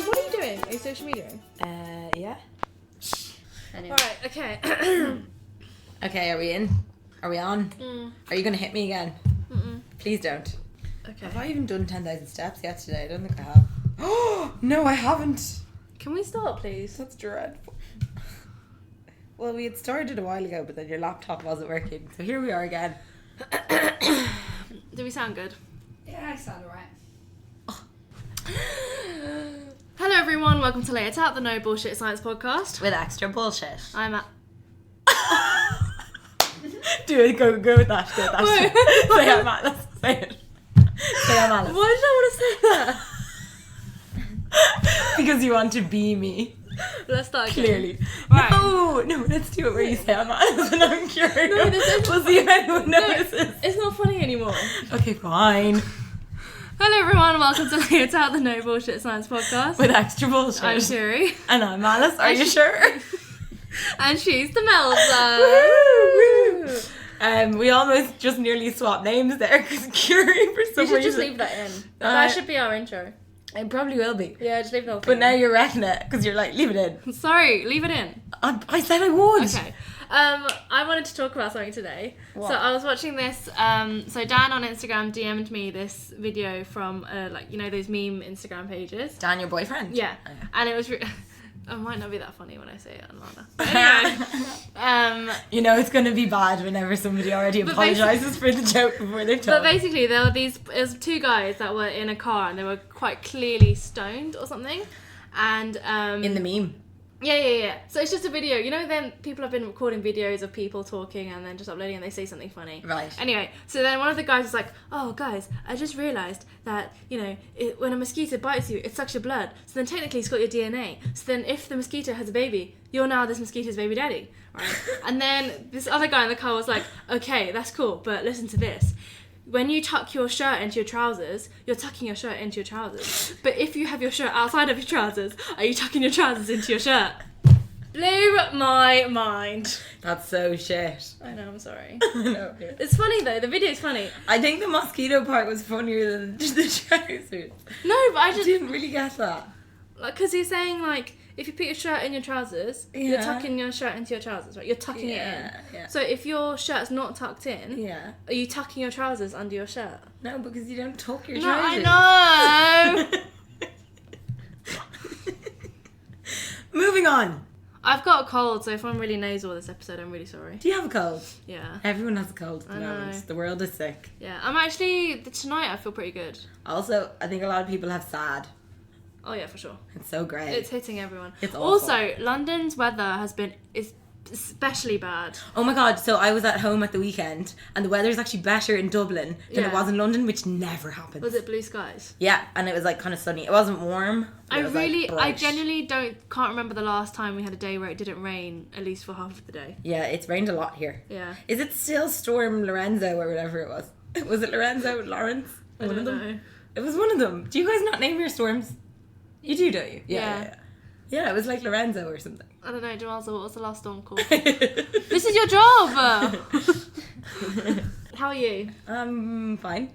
What are you doing? Are you social mediaing? Yeah. Anyway. Alright, okay. Okay, are we in? Are we on? Are you going to hit me again? Please don't. Okay. Have I even done 10,000 steps yet today? I don't think I have. Oh, no, I haven't. Can we start, please? That's dreadful. Well, we had started a while ago, but then your laptop wasn't working. So here we are again. Do we sound good? Yeah, I sound alright. Hello everyone, welcome to Lay It Out, the No Bullshit Science podcast. With extra bullshit. I'm at... Do it, go with that. Go with that. Say I'm Alice. Say it. Say I'm Alice. Why did I want to say that? Because you want to be me. Let's start again. Clearly. Right. No, let's do it where you say I'm Alice and I'm Curie. No, this is... We'll see if anyone notices. It's not funny anymore. Okay, fine. Hello everyone, welcome to Lay It Out, the No Bullshit Science podcast. With extra bullshit. I'm Curie. And I'm Alice. Are you sure? And she's the Melza. Woo! We almost just nearly swapped names there because Curie for some We should reason. just leave that in. That should be our intro. It probably will be. Yeah, just leave the whole thing But now in. you're wrecking it because you're like, leave it in. Sorry, leave it in. I said I would. Okay. I wanted to talk about something today. What? So I was watching this. So Dan on Instagram DM'd me this video from those meme Instagram pages. Dan, your boyfriend? Yeah. Oh, yeah. And it was. It might not be that funny when I say it on Lana. But anyway, you know it's going to be bad whenever somebody already apologises for the joke before they've told. But basically, there was two guys that were in a car and they were quite clearly stoned or something. And in the meme. Yeah. So it's just a video. You know, then people have been recording videos of people talking and then just uploading and they say something funny. Right. Anyway, so then one of the guys was like, oh, guys, I just realised that, when a mosquito bites you, it sucks your blood. So then technically it's got your DNA. So then if the mosquito has a baby, you're now this mosquito's baby daddy. Right? And then this other guy in the car was like, okay, that's cool, but listen to this. When you tuck your shirt into your trousers, you're tucking your shirt into your trousers. But if you have your shirt outside of your trousers, are you tucking your trousers into your shirt? Blew my mind. That's so shit. I know, I'm sorry. No. It's funny though, the video's funny. I think the mosquito part was funnier than the trousers. No, but I didn't really get that. Because he's saying, if you put your shirt in your trousers, you're tucking your shirt into your trousers, right? You're tucking it in. Yeah. So if your shirt's not tucked in, are you tucking your trousers under your shirt? No, because you don't tuck your No, trousers. I know! Moving on. I've got a cold, so if I'm really nasal this episode, I'm really sorry. Do you have a cold? Yeah. Everyone has a cold at the I know. moment. The world is sick. Yeah, I'm actually, tonight I feel pretty good. Also, I think a lot of people have sad. Oh yeah, for sure. It's so great. It's hitting everyone. It's awful. Also, London's weather is especially bad. Oh my god, so I was at home at the weekend and the weather's actually better in Dublin than it was in London, which never happens. Was it blue skies? Yeah, and it was kind of sunny. It wasn't warm. I genuinely can't remember the last time we had a day where it didn't rain, at least for half of the day. Yeah, it's rained a lot here. Yeah. Is it still Storm Lorenzo or whatever it was? Was it Lorenzo? Lawrence? I don't know. It was one of them. Do you guys not name your storms? You do, don't you? Yeah. Yeah, it was like Lorenzo or something. I don't know, Jamalza, what was the last storm called? This is your job! How are you? I'm fine.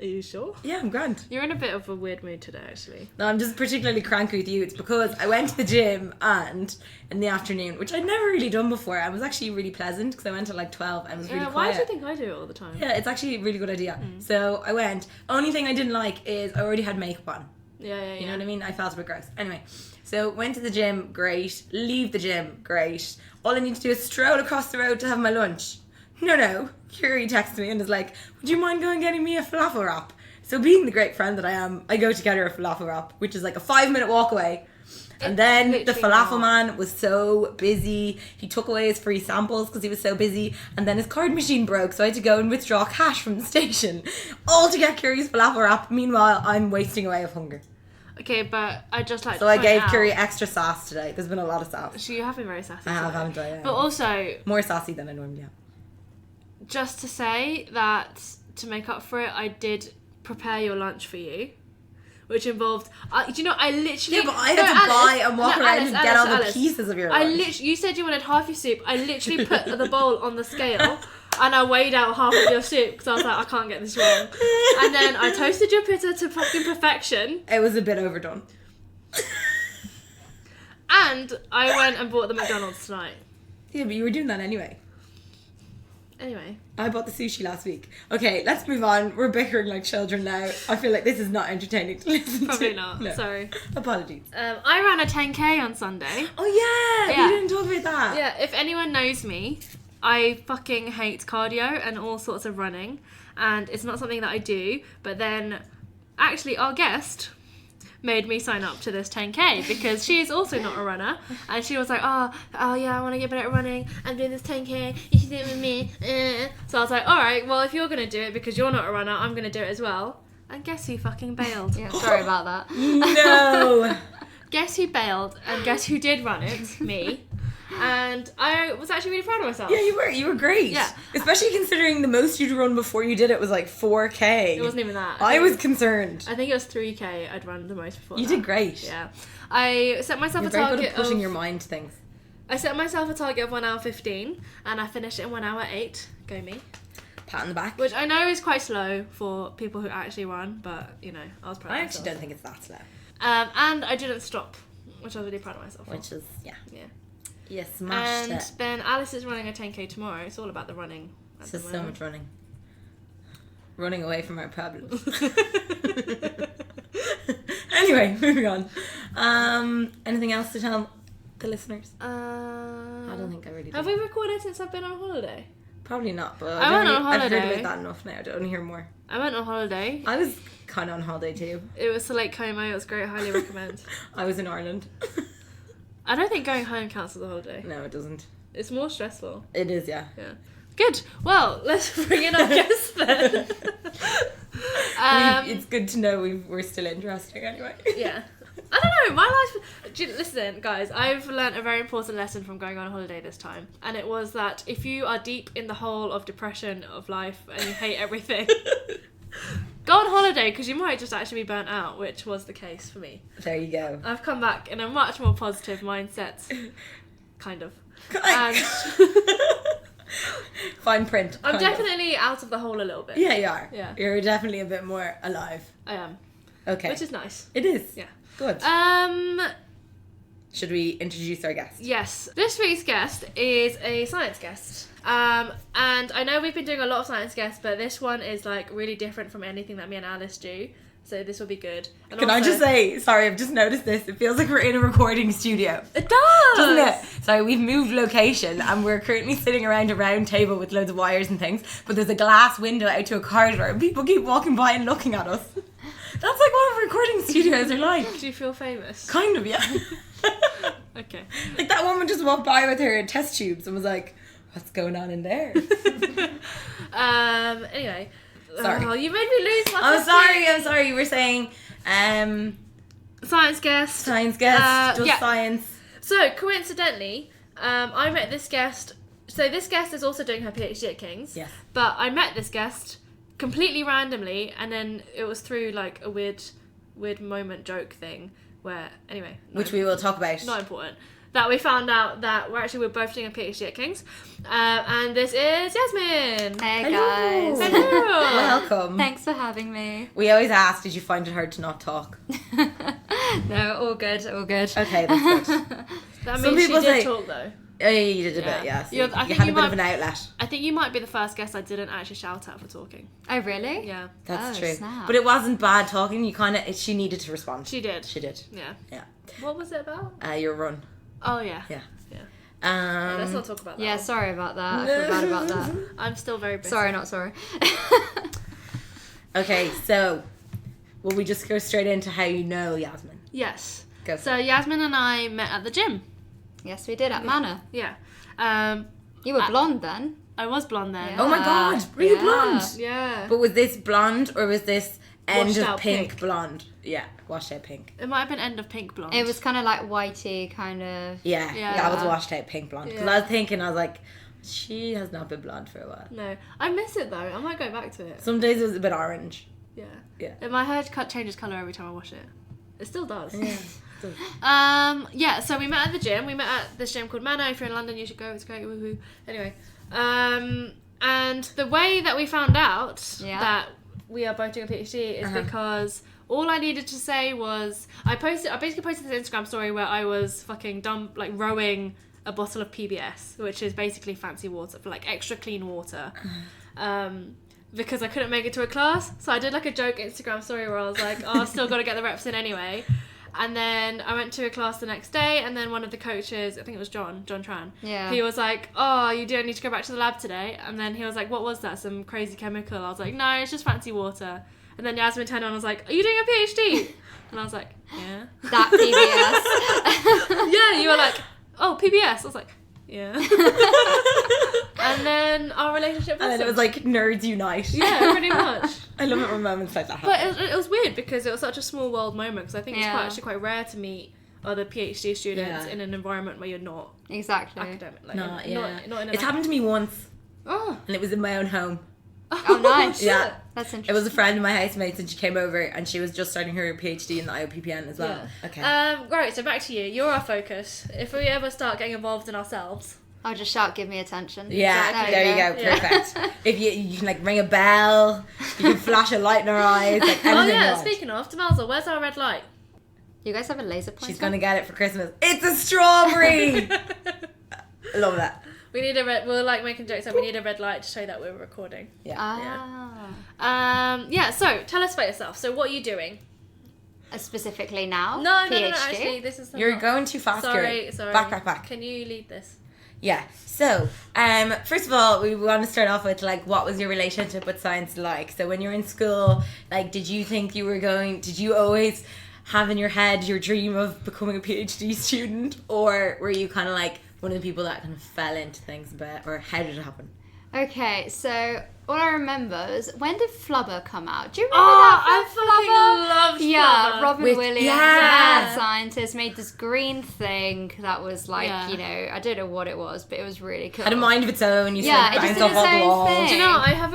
Are you sure? Yeah, I'm grand. You're in a bit of a weird mood today, actually. No, I'm just particularly cranky with you. It's because I went to the gym and in the afternoon, which I'd never really done before, and was actually really pleasant because I went at 12 and it was really quiet. Why do you think I do it all the time? Yeah, it's actually a really good idea. So I went. Only thing I didn't like is I already had makeup on. Yeah. You know what I mean? I felt a bit gross. Anyway, so went to the gym, great. Leave the gym, great. All I need to do is stroll across the road to have my lunch. No. Curie texts me and is like, would you mind going getting me a falafel wrap? So being the great friend that I am, I go to get her a falafel wrap, which is like a 5-minute walk away. And then the falafel man was so busy. He took away his free samples because he was so busy. And then his card machine broke, so I had to go and withdraw cash from the station. All to get Curie's falafel wrap. Meanwhile, I'm wasting away of hunger. Okay, but I just like So I gave Curie extra sauce today. There's been a lot of sauce. So you have been very sassy. I have, haven't I? Yeah. But also... More saucy than I normally am. Just to say that, to make up for it, I did prepare your lunch for you. Which involved, I literally... Yeah, but I had to buy and walk around and get all the pieces of your lunch. You said you wanted half your soup. I literally put the bowl on the scale and I weighed out half of your soup because I was like, I can't get this wrong. And then I toasted your pita to fucking perfection. It was a bit overdone. And I went and bought the McDonald's tonight. Yeah, but you were doing that anyway. Anyway. I bought the sushi last week. Okay, let's move on. We're bickering like children now. I feel like this is not entertaining to listen to. Probably not. No. Sorry. Apologies. I ran a 10k on Sunday. Oh yeah, Yeah. we didn't talk about that. Yeah, if anyone knows me, I fucking hate cardio and all sorts of running. And it's not something that I do. But then, actually, our guest made me sign up to this 10k because she is also not a runner, and she was like, oh yeah, I want to get better at running, I'm doing this 10k, you should do it with me. So I was like, alright, well, if you're gonna do it because you're not a runner, I'm gonna do it as well. And guess who fucking bailed? Yeah, sorry about that. No. Guess who bailed, and guess who did run it? Me. And I was actually really proud of myself. Yeah, you were great. Yeah. Especially considering the most you'd run before you did it was like 4k. It wasn't even that. I was concerned. I think it was 3k I'd run the most before You that. did great. Yeah. I set myself You're a very target good at pushing of... your mind to things. I set myself a target of 1 hour 15, and I finished it in 1 hour 8. Go me. Pat on the back. Which I know is quite slow for people who actually run, but, you know, I was proud I of actually myself. don't think it's that slow. And I didn't stop, which I was really proud of myself for. Which is, yeah. Yeah. You smashed And it. then Alice is running a 10k tomorrow. It's all about the running. It's just so much running. Running away from our problems. Anyway, moving on. Anything else to tell the listeners? I don't think I really do. Have we recorded since I've been on holiday? Probably not, but I went on I've heard holiday. about that enough now. I don't hear more. I went on holiday. I was kind of on holiday too. It was to Lake Como. It was great. Highly recommend. I was in Ireland. I don't think going home counts as a holiday. No, it doesn't. It's more stressful. It is, yeah. Yeah. Good. Well, let's bring in our guest then. It's good to know we're still interesting anyway. Yeah. I don't know, my life... Listen, guys, I've learnt a very important lesson from going on holiday this time. And it was that if you are deep in the hole of depression of life and you hate everything, go on holiday because you might just actually be burnt out, which was the case for me. There you go. I've come back in a much more positive mindset. Kind of. And fine print. I'm kind of. definitely out of the hole a little bit. Yeah, you are. Yeah. You're definitely a bit more alive. I am. Okay. Which is nice. It is. Yeah. Good. Should we introduce our guest? Yes. This week's guest is a science guest. And I know we've been doing a lot of science guests, but this one is like really different from anything that me and Alice do. So this will be good. And Can I also- just say, sorry, I've just noticed this. It feels like we're in a recording studio. It does! Doesn't it? Sorry, we've moved location and we're currently sitting around a round table with loads of wires and things, but there's a glass window out to a corridor and people keep walking by and looking at us. That's like what recording studios are like. Do you feel famous? Kind of, yeah. Okay. Like that woman just walked by with her test tubes and was like, what's going on in there? Anyway. Sorry. Oh, you made me lose my I'm sorry. You were saying science guest. science guest, just yeah. science. So, coincidentally, I met this guest. So, this guest is also doing her PhD at King's. Yes. But I met this guest completely randomly, and then it was through like a weird moment joke thing where, anyway. Which we will talk about. Not important. That we found out that we're both doing a PhD at King's. And this is Yasmin. Hey Hello. guys. Hello. Welcome. Thanks for having me. We always ask, did you find it hard to not talk? No, all good, all good. Okay, that's good. That Some means she people did say- talk though. Oh, yeah, you did a Yeah. bit, yeah. So I you think had you a bit might- of an outlet. I think you might be the first guest I didn't actually shout at for talking. Oh, really? Yeah. That's Oh, true. snap. But it wasn't bad talking. You kind of, she needed to respond. She did. She did. Yeah. Yeah. What was it about? Your run. Oh yeah. Yeah. Yeah. Let's not talk about that. Yeah, one. sorry about that. I feel bad about that. I'm still very busy. Sorry, not sorry. Okay, so will we just go straight into how you know Yasmin? Yes. Go for So Yasmin and I met at the gym. Yes, we did at Manor. Yeah. You were blonde then. I was blonde then. Yeah. Oh my god, were you Yeah. blonde? Yeah. But was this blonde or was this end Washed of out pink, pink. blonde? Yeah, washed out pink. It might have been end of pink blonde. It was kind of like whitey, kind of. Yeah, Yeah. that was washed out pink blonde. Because Yeah. I was thinking, I was like, she has not been blonde for a while. No. I miss it though. I might go back to it. Some days it was a bit orange. Yeah. Yeah. And my hair changes colour every time I wash it. It still does. Yeah. Yeah, so we met at the gym. We met at this gym called Mano. If you're in London, you should go. It's great. Woohoo. Anyway. And the way that we found out Yeah. that we are both doing a PhD is because all I needed to say was I basically posted this Instagram story where I was fucking dumb, like rowing a bottle of PBS, which is basically fancy water for like extra clean water. Because I couldn't make it to a class, so I did like a joke Instagram story where I was like, oh, I've still got to get the reps in anyway. And then I went to a class the next day, and then one of the coaches, I think it was John Tran, he was like, oh, you don't need to go back to the lab today. And then he was like, what was that, some crazy chemical? I was like, no, it's just fancy water. And then Yasmin turned on and was like, are you doing a PhD? And I was like, yeah. That PBS. Yeah, you were like, oh, PBS. I was like, yeah. And then our relationship And then it was like nerds unite. Yeah, pretty much. I love it when moments like that happen. But it was weird because it was such a small world moment, because I think it's actually quite rare to meet other PhD students in an environment where you're not Exactly. academic. Like, Not in it's happened to me once, Oh. and it was in my own home. Oh, nice. Yeah. That's interesting. It was a friend of my housemates, and she came over, and she was just starting her PhD in the IOPPN as well. Yeah. Okay. Right, so back to you. You're our focus. If we ever start getting involved in ourselves... I'll just shout, give me attention. Yeah, Exactly. there you go. Yeah. Perfect. If you can like ring a bell, you can flash a light in her eyes, like anything. Oh you yeah, want. speaking of, Demelza, where's our red light? You guys have a laser pointer? She's gonna get it for Christmas. It's a strawberry. I love that. We need a red... We're like making jokes, so we need a red light to show that we're recording. Ah. Yeah, so tell us about yourself. So what are you doing? Specifically now? No, PhD? actually, this is... You're not- going too fast. Sorry. Kira. Back. Can you lead this? Yeah. So, first of all, we want to start off with like, what was your relationship with science like? So when you were in school, like, did you always have in your head your dream of becoming a PhD student, or were you kind of like one of the people that kind of fell into things a bit, or how did it happen? Okay, so all I remember is, when did Flubber come out? Do you remember that? I fucking loved Yeah, Flubber. Robin With- Williams, yeah. mad scientist, made this green thing that was like, Yeah. you know, I don't know what it was, but it was really cool. Had a mind of its own. You Yeah, like, it just bounced did off its all the own walls. thing. Do you know, I have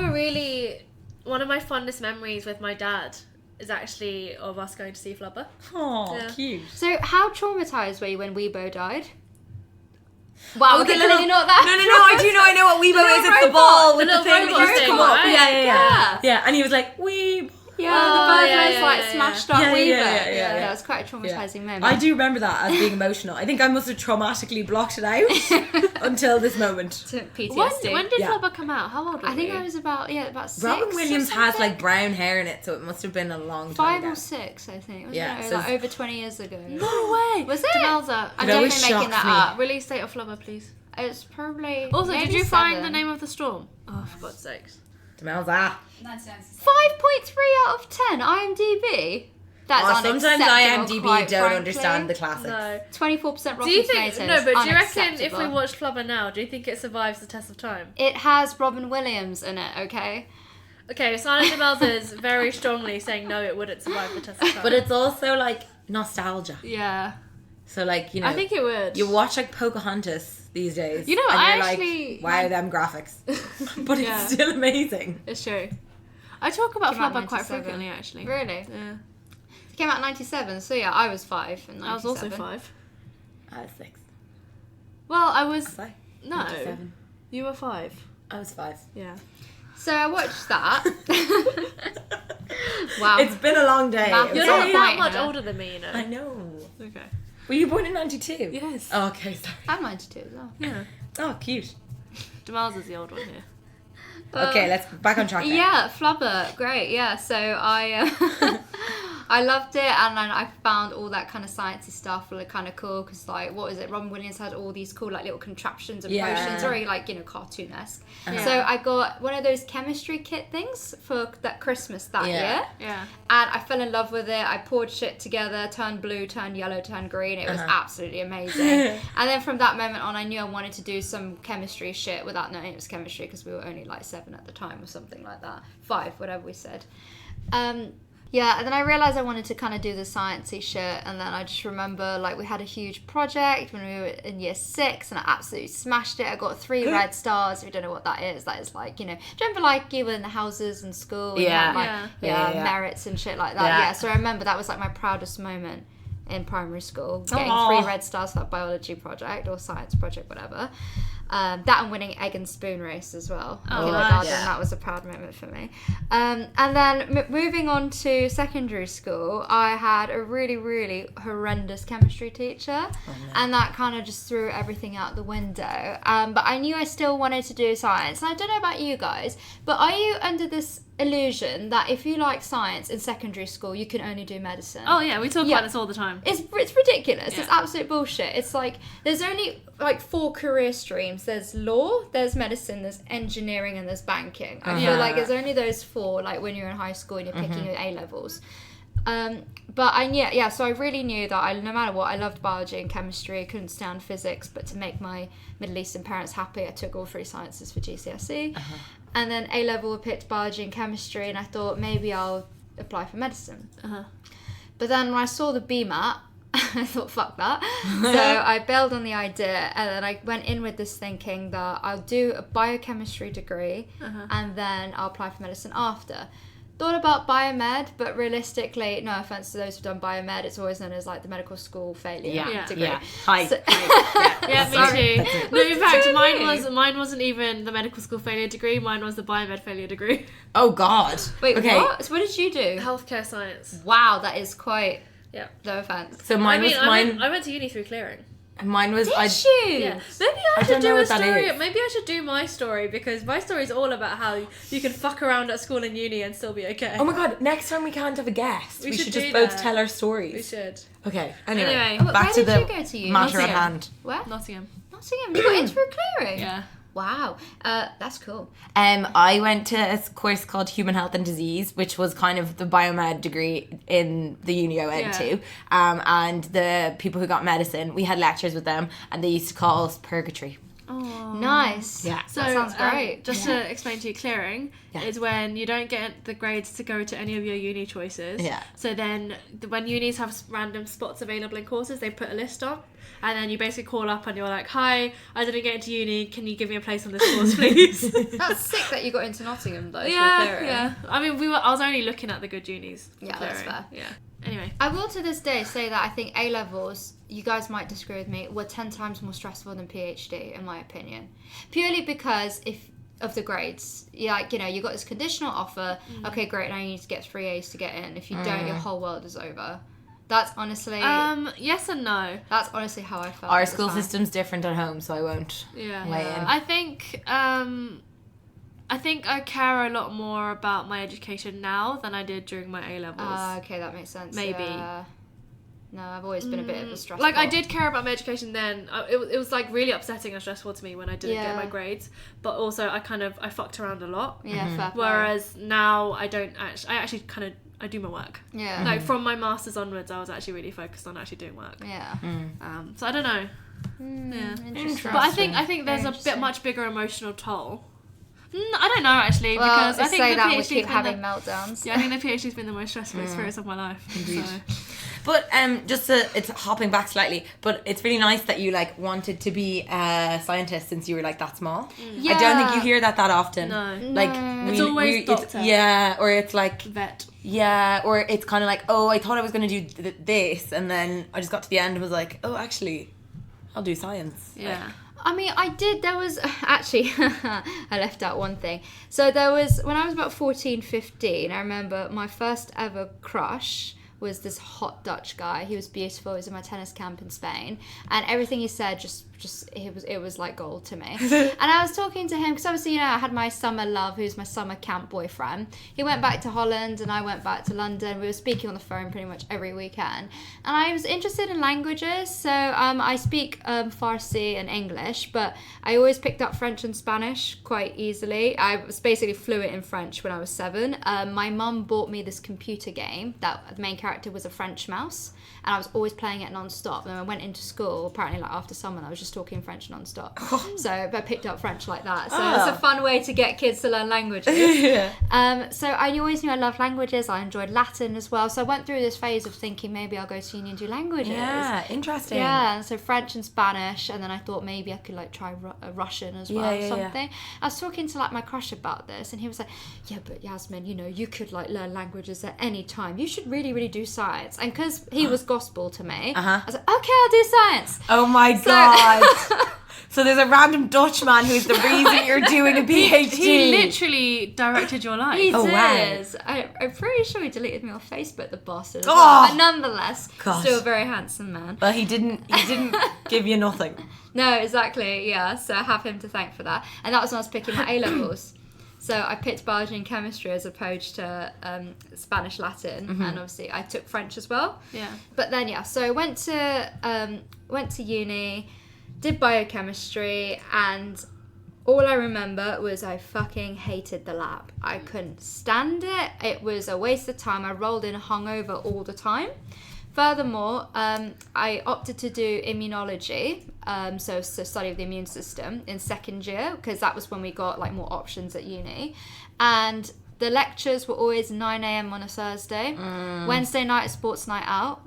one of my fondest memories with my dad is actually of us going to see Flubber. Oh, Yeah. cute. So how traumatized were you when Weibo died? Wow, Oh, okay, the little- clearly not that. No, I do know. I know what Weibo little is. It's the robot. ball The with the little thing that robot used to thing, come up. right? Yeah. Yeah. And he was like, Weeb. Yeah, Oh, the bird yeah, was yeah, like yeah, smashed yeah. up Yeah, Weibo. yeah. That was quite a traumatizing moment. I do remember that as being emotional. I think I must have traumatically blocked it out until this moment. To PTSD. When did Yeah. Flubber come out? How old were I think you? I was about 6. Robin or Williams has something. like brown hair in it, so it must have been a long time 5 ago. or 6, I think. It was Yeah, like, so like over 20 years ago. No way. Was it? Demelza, I'm It always definitely making shocks that me. up. release date of Flubber, please. It's probably. Also, maybe did you find 7. the name of the storm? Oh, for God's sakes. Demelza. 5.3 out of 10 IMDb. That's Sometimes unacceptable, IMDb quite don't frankly. understand the classics. No. 24% Rotten Do you think... Tomatoes. No, but do you reckon if we Unacceptable. watch Flubber now, do you think it survives the test of time? It has Robin Williams in it, okay? Okay, Silent Demelza is very strongly saying no, it wouldn't survive the test of time. But it's also like nostalgia. Yeah. So like, you know, I think it would. you watch like Pocahontas these days. You know, and I you're actually- like, wow, them graphics. But it's Yeah. still amazing. It's true. I talk about Came out Flubber quite 97. frequently, actually. Really? Yeah. It came out in 97, so yeah, I was 5 in 97. I was also 5. I was 6. Well, I was... 5. No. 97. You were 5. I was 5. Yeah. So I watched that. Wow. It's been a long day. Math- You're It's not all that right, much huh? older than me, you know. I know. Okay. Were you born in 92? Yes. Oh, okay, sorry. I'm 92 as well. Yeah. Oh, cute. Demelza's the old one here. Okay, let's back on track. Now. Yeah, Flubber, great. Yeah, so I I loved it, and then I found all that kind of sciencey stuff really kind of cool because, like, what is it? Robin Williams had all these cool like little contraptions and Yeah. potions, very like, you know, cartoonesque. Uh-huh. So I got one of those chemistry kit things for that Christmas that Yeah. year. Yeah. And I fell in love with it. I poured shit together, turned blue, turned yellow, turned green. It was absolutely amazing. And then from that moment on, I knew I wanted to do some chemistry shit without knowing it was chemistry because we were only like 7 at the time or something like that. 5, whatever we said. Yeah, and then I realised I wanted to kind of do the sciencey shit, and then I just remember, like, we had a huge project when we were in year 6, and I absolutely smashed it. I got 3 red stars. If you don't know what that is like, you know, do you remember, like, you were in the houses in school? And Yeah. you had, like, Yeah. merits and shit like that. Yeah. Yeah, so I remember that was, like, my proudest moment in primary school, getting Aw. 3 red stars for that biology project or science project, whatever. That and winning egg and spoon race as well. Oh, Kindergarten, nice. that was a proud moment for me. And then moving on to secondary school, I had a really, really horrendous chemistry teacher, and that kind of just threw everything out the window. But I knew I still wanted to do science, and I don't know about you guys, but are you under this illusion that if you like science in secondary school, you can only do medicine? Oh yeah, we talk about this all the time. It's ridiculous. Yeah. It's absolute bullshit. It's like there's only like 4 career streams. There's law, there's medicine, there's engineering, and there's banking. I feel like there's only those 4, like when you're in high school and you're picking your A levels. But so I really knew that no matter what, I loved biology and chemistry. I couldn't stand physics, but to make my Middle Eastern parents happy, I took all 3 sciences for GCSE. And then A level I picked biology and chemistry, and I thought maybe I'll apply for medicine. But then when I saw the BMAT, I thought, fuck that. So I bailed on the idea, and then I went in with this thinking that I'll do a biochemistry degree, and then I'll apply for medicine after. Thought about biomed, but realistically, no offense to those who've done biomed, it's always known as like the medical school failure degree. Hi. So- Yeah, me Sorry. too. No, in fact, mine wasn't even the medical school failure degree. Mine was the biomed failure degree. Oh God. Wait, okay. what? So what did you do? Healthcare science. Wow, that is quite. Yeah. No offense. So I went to uni through clearing. Mine was. Did I you? Yeah. Maybe I don't should know do a what that story. is. Maybe I should do my story, because my story is all about how you can fuck around at school and uni and still be okay. Oh my God! Next time we can't have a guest. We should should just do both that. tell our stories. We should. Okay. Anyway, Anyway. Oh, back where to did the you go to uni? matter at Nottingham. hand. Where? Nottingham. Nottingham. You got in through clearing. Yeah. Wow. That's cool. I went to a course called Human Health and Disease, which was kind of the biomed degree in the uni I went to. And the people who got medicine, we had lectures with them, and they used to call us purgatory. Oh. Nice. Yeah. So, that sounds great. Just to explain to you, clearing Yeah. is when you don't get the grades to go to any of your uni choices. Yeah. So then when unis have random spots available in courses, they put a list on. And then you basically call up and you're like, hi, I didn't get into uni. Can you give me a place on this course, please? That's sick that you got into Nottingham though. For yeah, clearing. yeah. I mean, I was only looking at the good unis. for Yeah, that's clearing. fair. Yeah. Anyway. I will to this day say that I think A levels, you guys might disagree with me, were 10 times more stressful than PhD in my opinion. Purely because of the grades. You got this conditional offer. Okay, great. Now you need to get 3 A's to get in. If you don't, your whole world is over. That's honestly. Yes and no. That's honestly how I felt. Our at the school time. system's different at home, so I won't Yeah. weigh in. I think I care a lot more about my education now than I did during my A levels. Okay, that makes sense. Maybe. Yeah. No, I've always been a bit of a stressful. Like I did care about my education then. It was like really upsetting and stressful to me when I didn't get my grades. But also I fucked around a lot. Yeah, fair play. Whereas now I actually I do my work. Yeah. Like from my masters onwards, I was actually really focused on actually doing work. Yeah. So I don't know. Yeah. But I think there's a bit much bigger emotional toll. I don't know actually, because I think say the that we PhD's keep been having meltdowns. I think the PhD's been the most stressful experience of my life. Indeed. So. But it's hopping back slightly, but it's really nice that you like wanted to be a scientist since you were like that small. Yeah. I don't think you hear that often. No. Like No. It's always doctor. or it's like Vet. or it's kind of like, oh, I thought I was going to do this, and then I just got to the end and was like, oh, actually, I'll do science. Yeah. I mean, there was, actually, I left out one thing. So there was, when I was about 14, 15, I remember my first ever crush was this hot Dutch guy. He was beautiful. He was in my tennis camp in Spain. And everything he said it was like gold to me. And I was talking to him, because obviously, I had my summer love, who's my summer camp boyfriend. He went back to Holland and I went back to London. We were speaking on the phone pretty much every weekend. And I was interested in languages. So I speak Farsi and English, but I always picked up French and Spanish quite easily. I was basically fluent in French when I was 7. My mum bought me this computer game that the main character was a French mouse. And I was always playing it non-stop. And I went into school, apparently like after summer, I was just talking French non-stop. So I picked up French like that. So it's a fun way to get kids to learn languages. So I always knew I loved languages. I enjoyed Latin as well. So I went through this phase of thinking maybe I'll go to uni and do languages. Yeah, interesting. Yeah, and so French and Spanish, and then I thought maybe I could like try Russian as well, or something. I was talking to like my crush about this, and he was like, yeah, but Yasmin, you could like learn languages at any time. You should really, really do science. And because he was gospel to me, I was like, okay, I'll do science. Oh my God. So there's a random Dutch man who's the reason you're doing a PhD. He literally directed your life. He Oh, wow. does. I'm pretty sure he deleted me off Facebook, the bastard. As Oh. well. But nonetheless, God. still a very handsome man. Well, he didn't give you nothing. No, exactly, yeah. So I have him to thank for that. And that was when I was picking my A-levels. So I picked biology and chemistry as opposed to Spanish, Latin, and obviously I took French as well. Yeah. But then so I went to uni, did biochemistry, and all I remember was I fucking hated the lab. I couldn't stand it. It was a waste of time. I rolled in hungover all the time. Furthermore, I opted to do immunology, so study of the immune system in second year, because that was when we got like more options at uni. And the lectures were always 9 a.m. on a Thursday. Wednesday night, sports night out.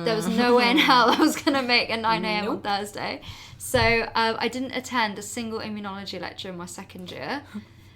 There was no way in hell I was going to make a 9 a.m. on Thursday. So I didn't attend a single immunology lecture in my second year.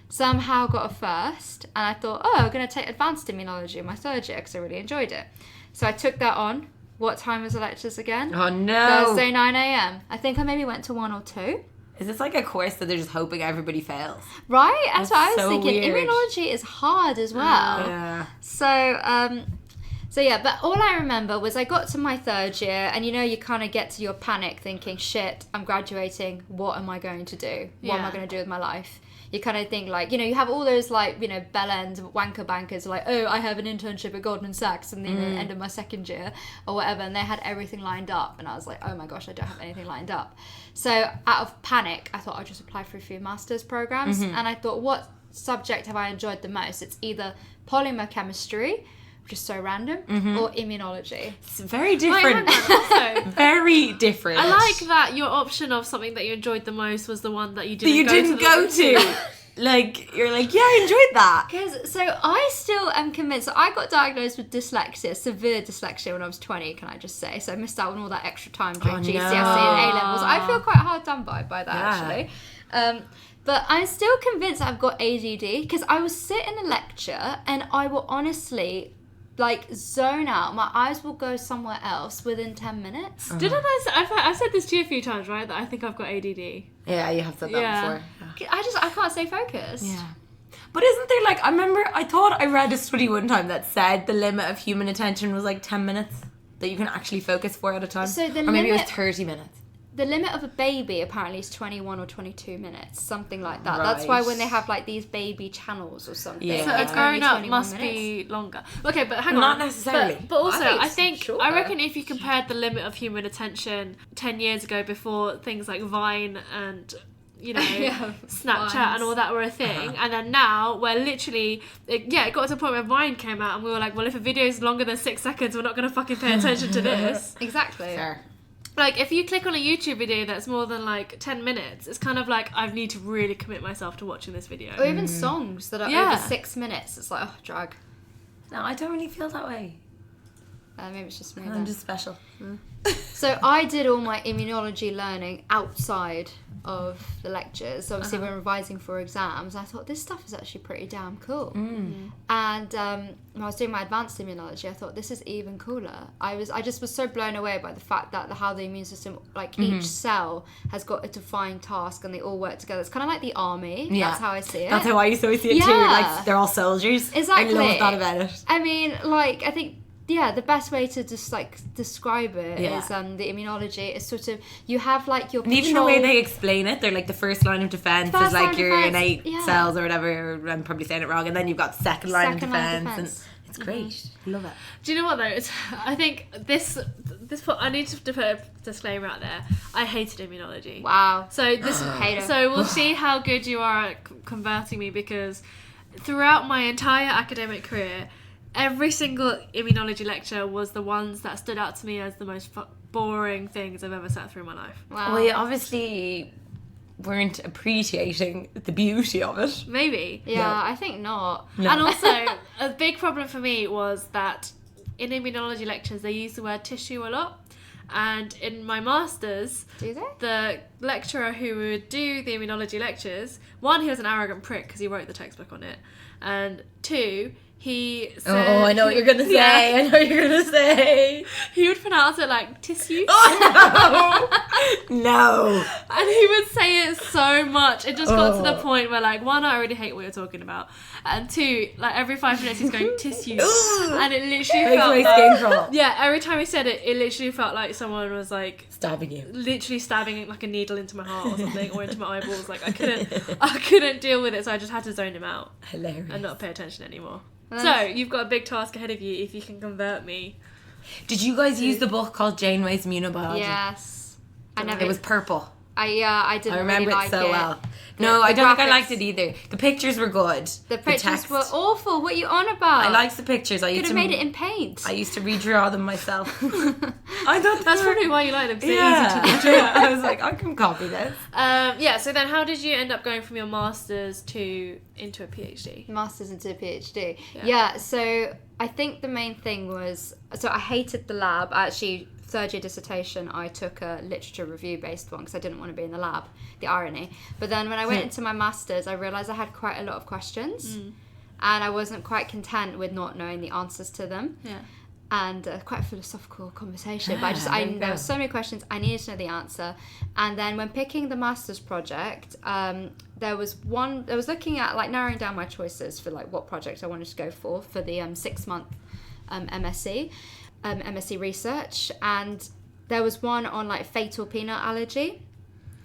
Somehow got a first, and I thought, I'm going to take advanced immunology in my third year because I really enjoyed it. So I took that on. What time was the lectures again? Oh, no. Thursday, 9 a.m. I think I maybe went to 1 or 2. Is this like a course that they're just hoping everybody fails? Right? That's what I was so thinking. weird. Immunology is hard as well. Yeah. So yeah, but all I remember was I got to my third year, and you kind of get to your panic thinking, shit, I'm graduating. What am I going to do? What am I going to do with my life? You kind of think like, you have all those like, bell end wanker bankers like, oh, I have an internship at Goldman Sachs and the end of my second year or whatever. And they had everything lined up. And I was like, oh my gosh, I don't have anything lined up. So out of panic, I thought I'd just apply for a few master's programs. And I thought, what subject have I enjoyed the most? It's either polymer chemistry, which is so random, or immunology. It's very different. Also, Very different. I like that your option of something that you enjoyed the most was the one that you didn't go to. Like, you're like, yeah, I enjoyed that. So I still am convinced. So I got diagnosed with dyslexia, severe dyslexia, when I was 20, can I just say. So I missed out on all that extra time during GCSE and A-levels. I feel quite hard done by that, actually. But I'm still convinced I've got ADD, because I will sit in a lecture and I will honestly zone out. My eyes will go somewhere else within 10 minutes. Didn't I've said this to you a few times, right? That I think I've got ADD. Yeah, you have said that before. Yeah. I can't stay focused. Yeah. But isn't there I thought I read a study one time that said the limit of human attention was like 10 minutes that you can actually focus for at a time. So or maybe it was 30 minutes. The limit of a baby apparently is 21 or 22 minutes, something like that. Right. That's why when they have these baby channels or something, Yeah. So a it's grown only up 21 must minutes. be longer. Okay, but hang on. Not necessarily. But also, I I think sure. I reckon if you compared the limit of human attention 10 years ago, before things like Vine and Snapchat Vines. and all that were a thing, and then now we're literally it got to a point where Vine came out and we were like, well, if a video is longer than 6 seconds, we're not going to fucking pay attention to this. Exactly. Fair. Like, if you click on a YouTube video that's more than 10 minutes, it's kind of like, I need to really commit myself to watching this video. Or even songs that are over 6 minutes. It's like, drag. No, I don't really feel that way. Maybe it's just me I'm then. just special. So I did all my immunology learning outside of the lectures. So obviously when revising for exams, I thought this stuff is actually pretty damn cool. And when I was doing my advanced immunology, I thought this is even cooler. I just was so blown away by the fact that how the immune system, each cell has got a defined task and they all work together. It's kind of like the army. Yeah. That's how I see it. That's how I used to always see it too. Yeah. They're all soldiers. Exactly. I love that about it. I mean, I think, the best way to just describe it is the immunology is sort of, you have your And even the way they explain it, they're the first line of defense First is line of your defense, innate yeah. cells or whatever. I'm probably saying it wrong. And then you've got second line of defense. And it's great. Love it. Do you know what though? I think this I need to put a disclaimer out there. I hated immunology. Wow. So this Hater. so we'll see how good you are at converting me, because throughout my entire academic career, every single immunology lecture was the ones that stood out to me as the most boring things I've ever sat through in my life. Wow. Well, you obviously weren't appreciating the beauty of it. Maybe. Yeah, No. I think not. No. And also, a big problem for me was that in immunology lectures, they use the word tissue a lot. And in my master's, Do they? the lecturer who would do the immunology lectures, one, he was an arrogant prick because he wrote the textbook on it. And two, he said... Oh, I know what you're going to say. Yeah. I know what you're going to say. He would pronounce it like tissue. Oh, no. No. And he would say it so much. It just got to the point where, like, one, I already hate what you're talking about. And two, like, every 5 minutes he's going tissue. And it literally Makes felt my like... skin crawl. Yeah, every time he said it, it literally felt like someone was, like... Stabbing you. Literally stabbing like a needle into my heart or something, or into my eyeballs. Like, I couldn't deal with it, so I just had to zone him out. Hilarious. And not pay attention anymore. So, you've got a big task ahead of you if you can convert me. Did you guys use the book called Janeway's Immunobiology? Yes. It was purple. I didn't I remember really like it so it. well. No, I don't think I graphics- liked it either. The pictures were good. The pictures text. were awful. What are you on about? I liked the pictures. I Could used have to made it in paint. I used to redraw them myself. I thought That's probably why you like them, because yeah. they're easy to draw. I was like, I can copy this. Yeah, so then how did you end up going from your master's into a PhD? Masters into a PhD. Yeah. Yeah, so I think the main thing was, so I hated the lab. Actually, third year dissertation, I took a literature review based one because I didn't want to be in the lab. The irony. But then when I went into my master's, I realised I had quite a lot of questions. And I wasn't quite content with not knowing the answers to them. Yeah. And quite a philosophical conversation, but there you there go. were so many questions, I needed to know the answer. And then when picking the master's project, there was looking at like narrowing down my choices for like what project I wanted to go for the 6-month MSc research, and there was one on like fatal peanut allergy.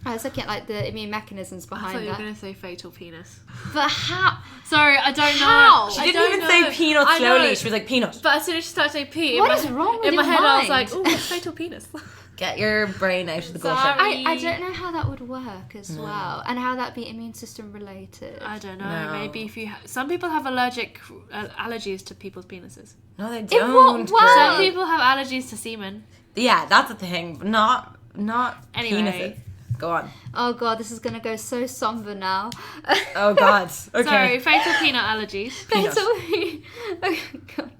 I was looking at like the immune mechanisms I behind thought you were that. going to say fatal penis. But how? Sorry, I don't How? know. She I didn't don't even know. say peanut I know. slowly. She was like, peanut. But as soon as she started saying pee, What is wrong with in my your head I was mind? like, oh, what's fatal penis? Get your brain out of the gutter. Sorry. I don't know how that would work as well, and how that'd be immune system related. I don't know. No. Maybe if you... some people have allergies to people's penises. No, they what don't. way? girl. Some people have allergies to semen. Yeah, that's the thing. But not Anyway. penises. Go on. Oh god, this is gonna go so somber now. Oh God. Okay. Sorry, fatal peanut allergies. Fatal. Oh god.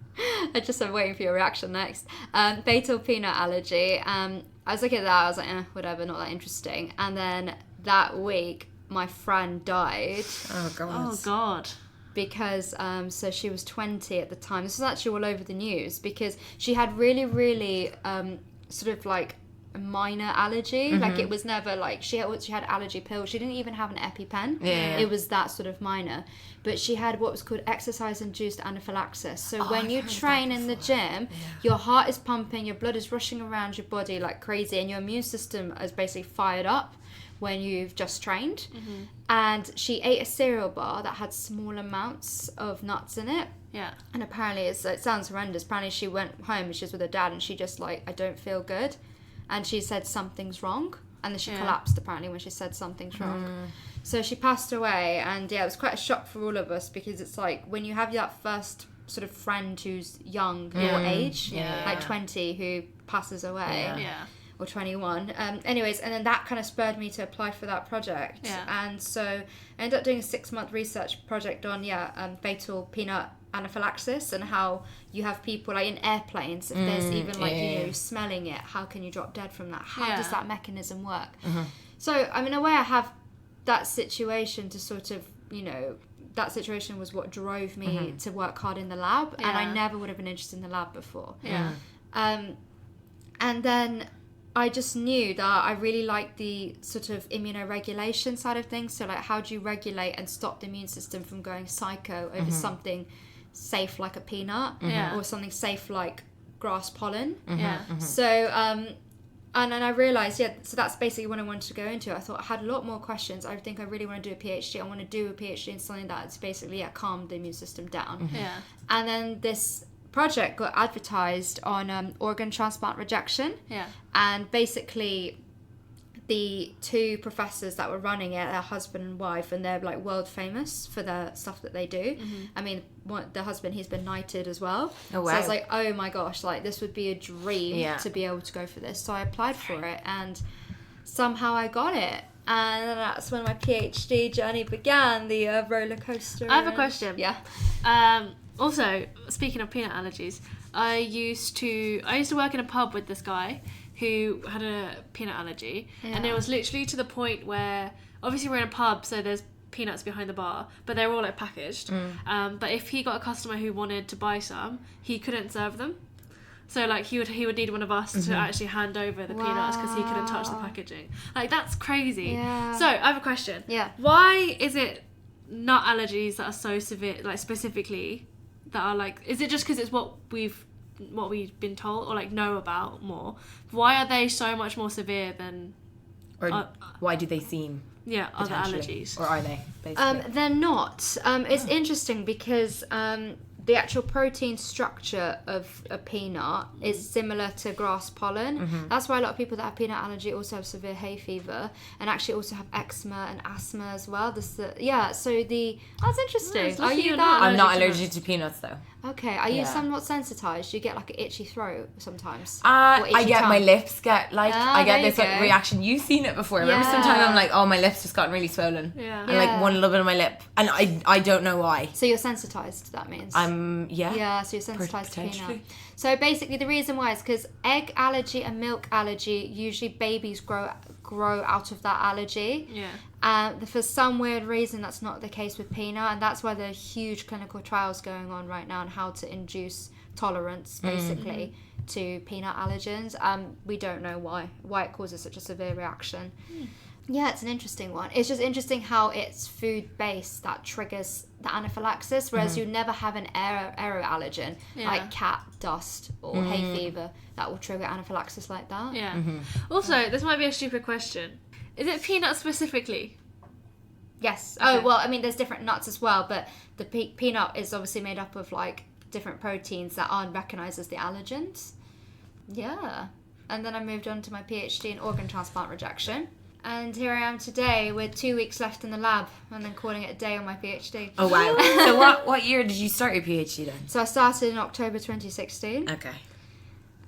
I'm waiting for your reaction next. Fatal peanut allergy. I was looking at that. I was like, whatever, not that interesting. And then that week, my friend died Oh God. Oh God. because so she was 20 at the time. This was actually all over the news because she had really, really sort of like a minor allergy. Like it was never like she had allergy pills. She didn't even have an EpiPen. Yeah. It was that sort of minor. But she had what was called exercise-induced anaphylaxis. So when you train in the gym, your heart is pumping, your blood is rushing around your body like crazy, and your immune system is basically fired up when you've just trained. And she ate a cereal bar that had small amounts of nuts in it. Yeah. And apparently, it sounds horrendous. Apparently, she went home and she was with her dad, and she just like, I don't feel good. And she said something's wrong. And then she collapsed, apparently, when she said something's wrong. So she passed away. And yeah, it was quite a shock for all of us because it's like when you have that first sort of friend who's young, your age, like 20, who passes away. Yeah. Or 21. Anyways, and then that kind of spurred me to apply for that project. Yeah. And so I ended up doing a 6-month research project on, fatal peanut anaphylaxis and how you have people like in airplanes, if there's even like, you know, smelling it, how can you drop dead from that? How does that mechanism work? So, I mean, in a way I have that situation to sort of, you know, that situation was what drove me to work hard in the lab. And I never would have been interested in the lab before. Yeah. And then I just knew that I really liked the sort of immunoregulation side of things. So like, how do you regulate and stop the immune system from going psycho over something safe like a peanut or something safe like grass pollen? Yeah. So, and then I realised, so that's basically what I wanted to go into. I thought I had a lot more questions. I think I really want to do a PhD. I want to do a PhD in something that's basically, calm the immune system down. Yeah. And then this project got advertised on organ transplant rejection. Yeah. And basically, the 2 professors that were running it, they're husband and wife, and they're like world famous for the stuff that they do. I mean, the husband, he's been knighted as well. Oh, wow. So I was like, oh my gosh, like this would be a dream to be able to go for this. So I applied for it, and somehow I got it. And that's when my PhD journey began, the roller coaster. I have a question. Yeah. Also, speaking of peanut allergies, I used to work in a pub with this guy who had a peanut allergy, and it was literally to the point where obviously we're in a pub, so there's peanuts behind the bar, but they're all like packaged. But if he got a customer who wanted to buy some, he couldn't serve them. So like he would need one of us to actually hand over the peanuts because he couldn't touch the packaging. Like that's crazy. Yeah. So I have a question. Yeah. Why is it nut allergies that are so severe, like specifically, that are like? Is it just because it's what we've been told or like know about more? Why are they so much more severe than? Or why do they seem? Yeah, other allergies. Or are they? Basically? They're not. It's interesting because the actual protein structure of a peanut is similar to grass pollen. That's why a lot of people that have peanut allergy also have severe hay fever and actually also have eczema and asthma as well. That's interesting. Nice, Are you you're that? not I'm not allergic to allergic to peanuts though. Okay. Are you Yeah. somewhat sensitized? Do you get like an itchy throat sometimes? I itchy get my tongue? lips get like I there get this you like go. reaction. You've seen it before. Remember Yeah. sometimes I'm like, oh, my lips just gotten really swollen. Yeah. And like one little bit of my lip, and I don't know why. So you're sensitized. That means. Yeah, so you're sensitized to Potentially. peanut. So basically, the reason why is because egg allergy and milk allergy, usually babies grow out of that allergy. Yeah. For some weird reason, that's not the case with peanut, and that's why there are huge clinical trials going on right now on how to induce tolerance, basically, to peanut allergens. We don't know why it causes such a severe reaction. Yeah, it's an interesting one. It's just interesting how it's food-based that triggers the anaphylaxis, whereas you never have an aero allergen, like cat dust or hay fever, that will trigger anaphylaxis like that. Yeah. Also, this might be a stupid question. Is it peanuts specifically? Yes. Okay. Oh, well, I mean, there's different nuts as well, but the peanut is obviously made up of, like, different proteins that aren't recognised as the allergens. Yeah. And then I moved on to my PhD in organ transplant rejection. And here I am today with 2 weeks left in the lab and then calling it a day on my PhD. Oh wow! So what year did you start your PhD then? So I started in October 2016. Okay.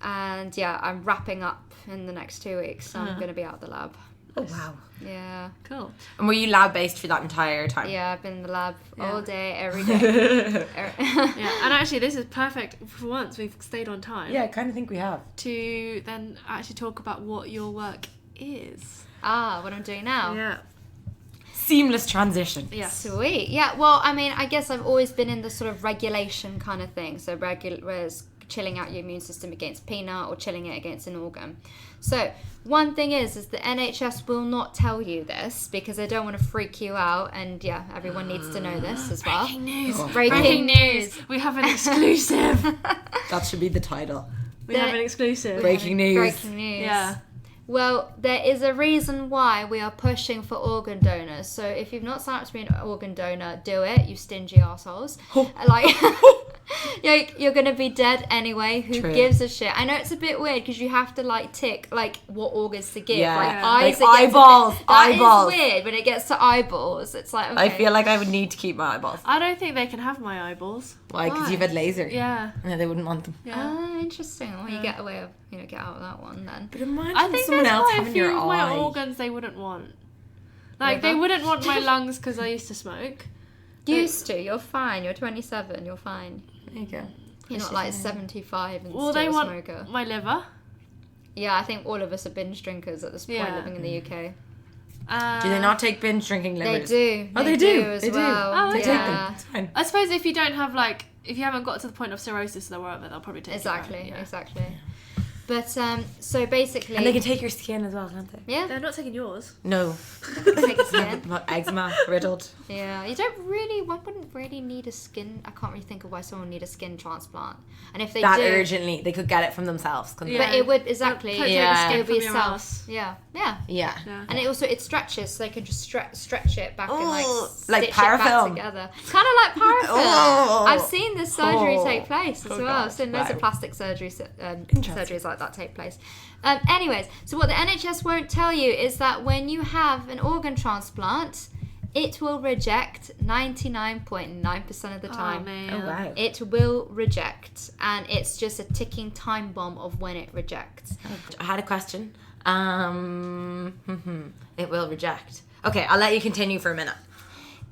And yeah, I'm wrapping up in the next 2 weeks. So I'm going to be out of the lab. Oh wow! Yeah. Cool. And were you lab based for that entire time? Yeah, I've been in the lab all day, every day. Yeah, and actually this is perfect for once we've stayed on time. Yeah, I kind of think we have. To then actually talk about what your work is. What I'm doing now. Yeah. Seamless transition. Yeah. Sweet. Yeah, well, I mean, I guess I've always been in the sort of regulation kind of thing. So whereas chilling out your immune system against peanut or chilling it against an organ. So one thing is the NHS will not tell you this because they don't want to freak you out. And yeah, everyone needs to know this as well. Breaking news. Breaking news. We have an exclusive. That should be the title. We have an exclusive. Breaking news. Breaking news. Yeah. Well, there is a reason why we are pushing for organ donors. So if you've not signed up to be an organ donor, do it, you stingy assholes. Like, you're going to be dead anyway. Who True. gives a shit? I know it's a bit weird because you have to like tick like what organs to give. Yeah. Like Yeah. eyes. Like eyeballs. That is weird when it gets to eyeballs. It's like, okay. I feel like I would need to keep my eyeballs. I don't think they can have my eyeballs. Why? Because Why? you've had laser. Yeah. No, they wouldn't want them. Yeah. Ah, interesting. Well, you get away of, get out of that one then. But imagine I think someone there's else quite a having few your of my eye. organs they wouldn't want. Like, they Liver? wouldn't want my lungs because I used to smoke. Used to. You're fine. You're 27. You're fine. There you go. You're not like 75 and Well, still they a want smoker. my liver. Yeah, I think all of us are binge drinkers at this point Yeah. living in the UK. Do they not take binge drinking They livers? do. Oh, they do. as They do. well. Oh, They okay. take Yeah. them. It's fine. I suppose if you don't have, like, if you haven't got to the point of cirrhosis or whatever, they'll probably take Exactly, it. Right? Yeah. exactly. But so basically, And they can take your skin as well, can't they? yeah, They're not taking yours. No. take a skin. Eczema, riddled. Yeah, one wouldn't really need a skin. I can't really think of why someone would need a skin transplant. And if they That do, urgently, they could get it from themselves. couldn't Yeah. but it would exactly. Take the Yeah. skin It would be from your self. ass. Yeah. they? Yeah. Yeah. And it stretches, so they can just stretch it back and like Ooh, stitch like it back parafilm. together. Kind of like parafilm. Oh. I've seen this surgery Oh. take place as Oh, well. God. I've seen loads of Wow. plastic surgeries like that take place. Anyways, so what the NHS won't tell you is that when you have an organ transplant, it will reject 99.9% of the time. Oh, man. Oh, wow. It will reject, and it's just a ticking time bomb of when it rejects. I had a question. It will reject. Okay, I'll let you continue for a minute.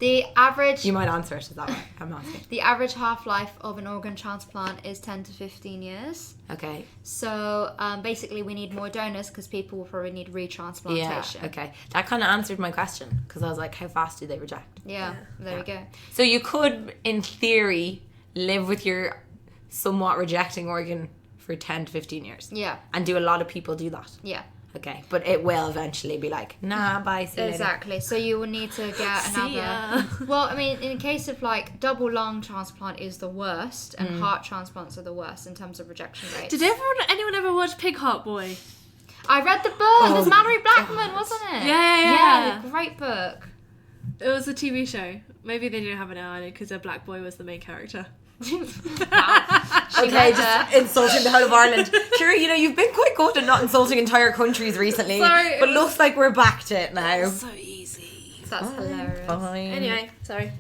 The average... You might answer it, is that right? I'm asking. The average half-life of an organ transplant is 10 to 15 years. Okay. So basically we need more donors because people will probably need retransplantation. Yeah, okay. That kind of answered my question because I was like, how fast do they reject? Yeah, there we go. So you could, in theory, live with your somewhat rejecting organ for 10 to 15 years. Yeah. And do a lot of people do that? Yeah. Okay. But it will eventually be like, nah, bye, see you later. Exactly. So you will need to get See ya. another... Well, I mean, in case of like double lung transplant is the worst and heart transplants are the worst in terms of rejection rates. Did anyone ever watch Pig Heart Boy? I read the book. It was Mallory Blackman, wasn't it? Yeah. Yeah, great book. It was a TV show. Maybe they didn't have it now because a black boy was the main character. Okay, just insulting the whole of Ireland. Sure, you know, you've been quite good at not insulting entire countries recently. Sorry, but looks like we're back to it now. So easy. That's hilarious. Fine. Anyway, sorry.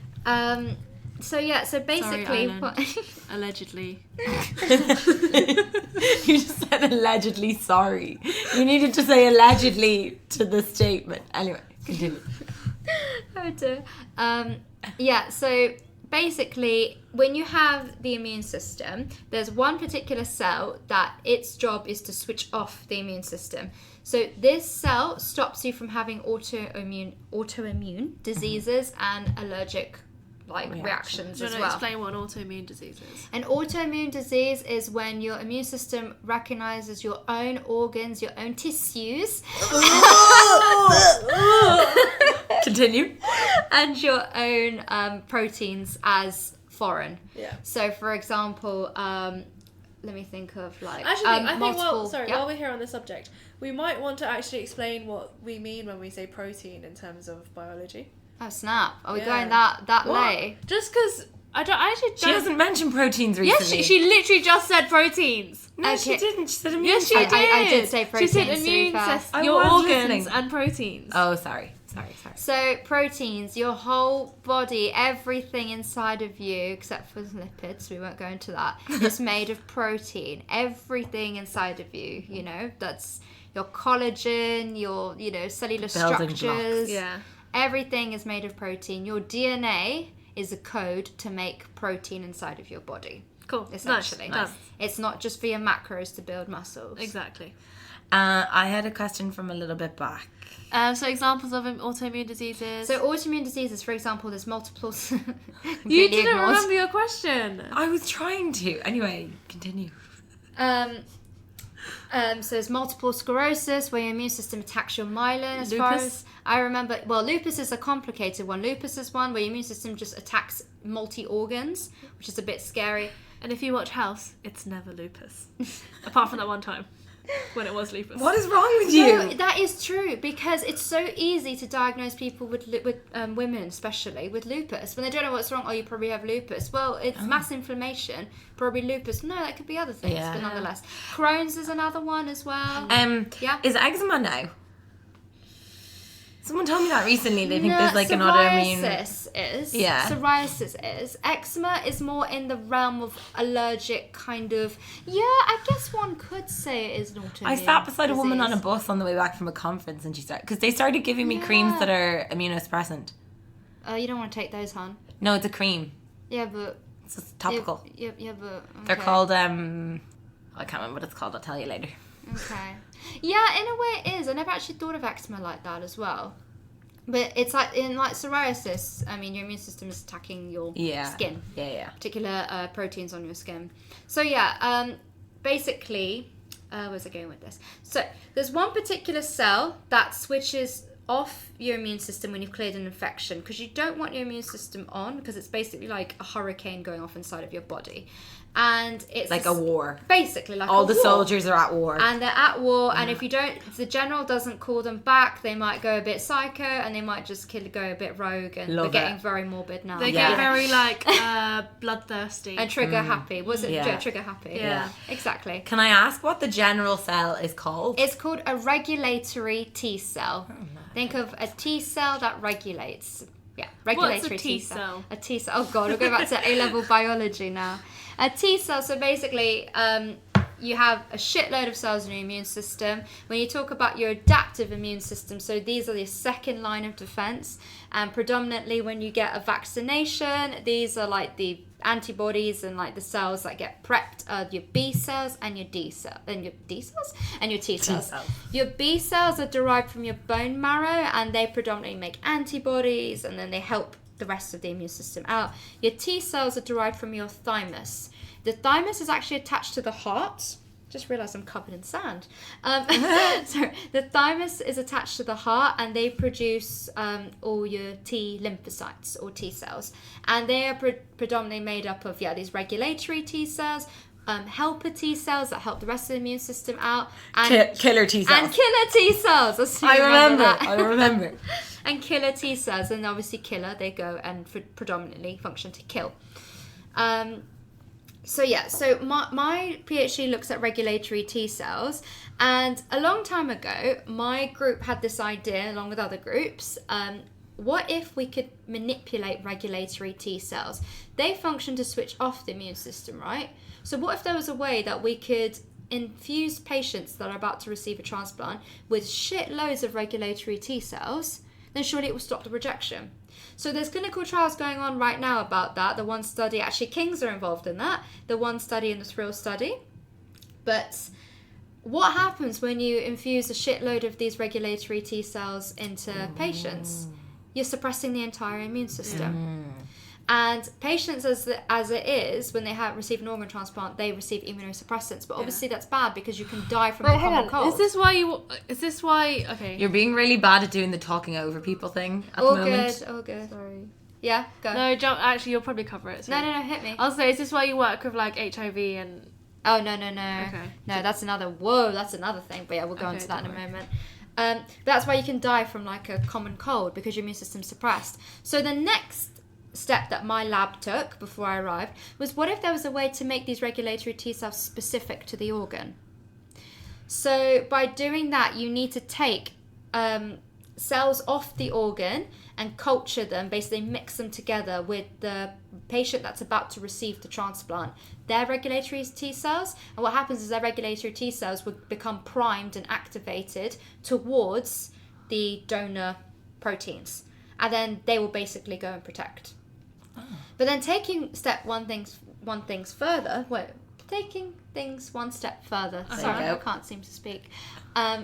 So yeah, so basically... Allegedly. You just said allegedly sorry. You needed to say allegedly to the statement. Anyway, continue. Oh dear. Yeah, so basically when you have the immune system, there's one particular cell that its job is to switch off the immune system. So this cell stops you from having autoimmune diseases and allergic reactions Do you as want to well. explain what an autoimmune disease is? An autoimmune disease is when your immune system recognizes your own organs, your own tissues, Continue. and your own proteins as foreign. Yeah. So, for example, let me think of like Actually, I think multiple. while we're here on the subject, we might want to actually explain what we mean when we say protein in terms of biology. Oh snap! Are we Yeah. going that late? Just because I actually She hasn't mentioned proteins recently. Yes, she literally just said proteins. No, she Okay. didn't. She said immune Yes, she system. did. I did say She said proteins, immune Sufa. system, I your was organs listening. and proteins. Oh, sorry. So proteins, your whole body, everything inside of you, except for lipids, we won't go into that, is made of protein. Everything inside of you, you know, that's your collagen, your, you know, cellular Building structures. blocks. Yeah. Everything is made of protein. Your DNA is a code to make protein inside of your body. Cool. Essentially. Nice. It's not just for your macros to build muscles. Exactly. I had a question from a little bit back. So examples of autoimmune diseases. So autoimmune diseases, for example, there's multiple... You didn't remember your question. I was trying to. Anyway, continue. So there's multiple sclerosis where your immune system attacks your myelin as far Lupus? as I remember. Well, lupus is a complicated one. Lupus is one where your immune system just attacks multi-organs, which is a bit scary. And if you watch House, it's never lupus. Apart from that one time when it was lupus. What is wrong with you? No, that is true because it's so easy to diagnose people with women, especially with lupus when they don't know what's wrong. Oh, you probably have lupus. Well, it's mass inflammation, probably lupus. No, that could be other things, Yeah. but nonetheless, Crohn's is another one as well. Yeah. Is eczema now? Someone told me that recently. They think there's like an autoimmune. Psoriasis is. Yeah. Psoriasis is. Eczema is more in the realm of allergic kind of. Yeah, I guess one could say it is an autoimmune. I sat beside a woman on a disease. bus on the way back from a conference, and she started because they started giving me creams that are immunosuppressant. You don't want to take those, hon. No, it's a cream. Yeah, but. It's just topical. Yeah, but. Okay. They're called I can't remember what it's called. I'll tell you later. Okay. Yeah, in a way it is. I never actually thought of eczema like that as well. But it's like in like psoriasis, I mean your immune system is attacking your skin. Yeah. Particular proteins on your skin. So yeah, basically, where's I going with this? So there's one particular cell that switches off your immune system when you've cleared an infection because you don't want your immune system on because it's basically like a hurricane going off inside of your body. And it's Like a war. Basically like All a the war. soldiers are at war. And they're at war, and if the general doesn't call them back, they might go a bit psycho, and they might just go a bit rogue, and Love we're getting it. very morbid now. They get very like bloodthirsty. and trigger happy. Was it Yeah. trigger happy? Yeah. Exactly. Can I ask what the general cell is called? It's called a regulatory T cell. Oh, Think of a T cell that regulates. Yeah, What's regulatory a T cell? A T cell. Oh god, we'll go back to A-level biology now. A T cell. So basically, you have a shitload of cells in your immune system. When you talk about your adaptive immune system, so these are the second line of defense. And predominantly when you get a vaccination, these are like the antibodies and like the cells that get prepped are your B cells and your D cells and your D cells and your T cells. Your B cells are derived from your bone marrow, and they predominantly make antibodies, and then they help the rest of the immune system out. Your T cells are derived from your thymus. The thymus is actually attached to the heart. Just realised I'm covered in sand. So the thymus is attached to the heart, and they produce all your T lymphocytes or T cells. And they are predominantly made up of, these regulatory T cells, helper T cells that help the rest of the immune system out. And killer T cells. And killer T cells. I remember. And killer T cells. And obviously killer, they go and predominantly function to kill. So my PhD looks at regulatory T cells, and a long time ago, my group had this idea, along with other groups, what if we could manipulate regulatory T cells? They function to switch off the immune system, right? So what if there was a way that we could infuse patients that are about to receive a transplant with shitloads of regulatory T cells? Then surely it will stop the rejection. So there's clinical trials going on right now about that. The one study, actually Kings are involved in that. The one study and the Thrill study. But what happens when you infuse a shitload of these regulatory T cells into patients? You're suppressing the entire immune system. And patients, as it is, when they receive an organ transplant, they receive immunosuppressants. But obviously that's bad because you can die from a common cold. Is this why? Okay. You're being really bad at doing the talking over people thing at the moment. All good. Sorry. Yeah, go. No, actually, you'll probably cover it. So. No, hit me. I'll say, is this why you work with like HIV and... Oh, no. Okay. No, that's another thing. But yeah, we'll go into that in a moment. That's why you can die from like a common cold, because your immune system's suppressed. So the next step that my lab took before I arrived was, what if there was a way to make these regulatory T cells specific to the organ? So by doing that, you need to take cells off the organ and culture them, basically mix them together with the patient that's about to receive the transplant, their regulatory T cells. And what happens is their regulatory T cells would become primed and activated towards the donor proteins. And then they will basically go and protect. But then taking things further, sorry, I can't seem to speak,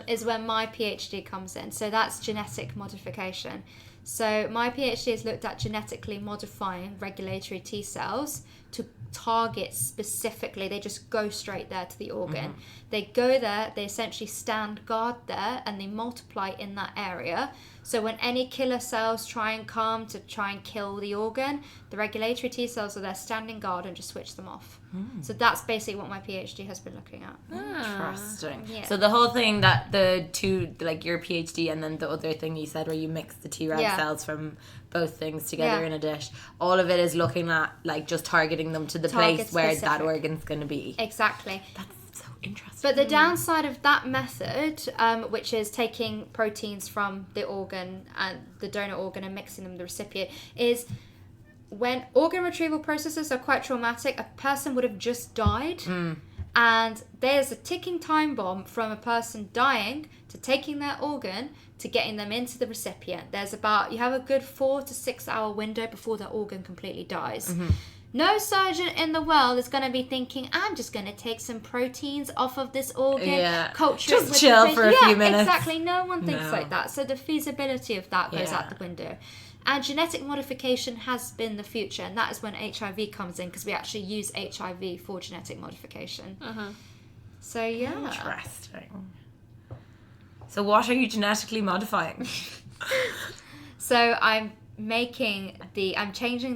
is where my PhD comes in. So that's genetic modification. So my PhD has looked at genetically modifying regulatory T cells to target specifically. They just go straight there to the organ. They go there, they essentially stand guard there, and they multiply in that area. So when any killer cells try and come to try and kill the organ, the regulatory T cells are there standing guard and just switch them off. So that's basically what my PhD has been looking at. Interesting. Yeah. So the whole thing that the two, like your PhD and then the other thing you said where you mix the Treg cells from both things together in a dish, all of it is looking at like just targeting them to the place where that organ's going to be. Exactly. That's so interesting. But the downside of that method, which is taking proteins from the organ and the donor organ and mixing them with the recipient, is when organ retrieval processes are quite traumatic, a person would have just died. And there's a ticking time bomb from a person dying to taking their organ to getting them into the recipient. You have a good 4 to 6 hour window before the organ completely dies. No surgeon in the world is going to be thinking, I'm just going to take some proteins off of this organ, culture just it with chill for a few minutes. Exactly. No one thinks like that. So the feasibility of that goes out the window. And genetic modification has been the future, and that is when HIV comes in, because we actually use HIV for genetic modification. So yeah. Interesting. So what are you genetically modifying? So I'm changing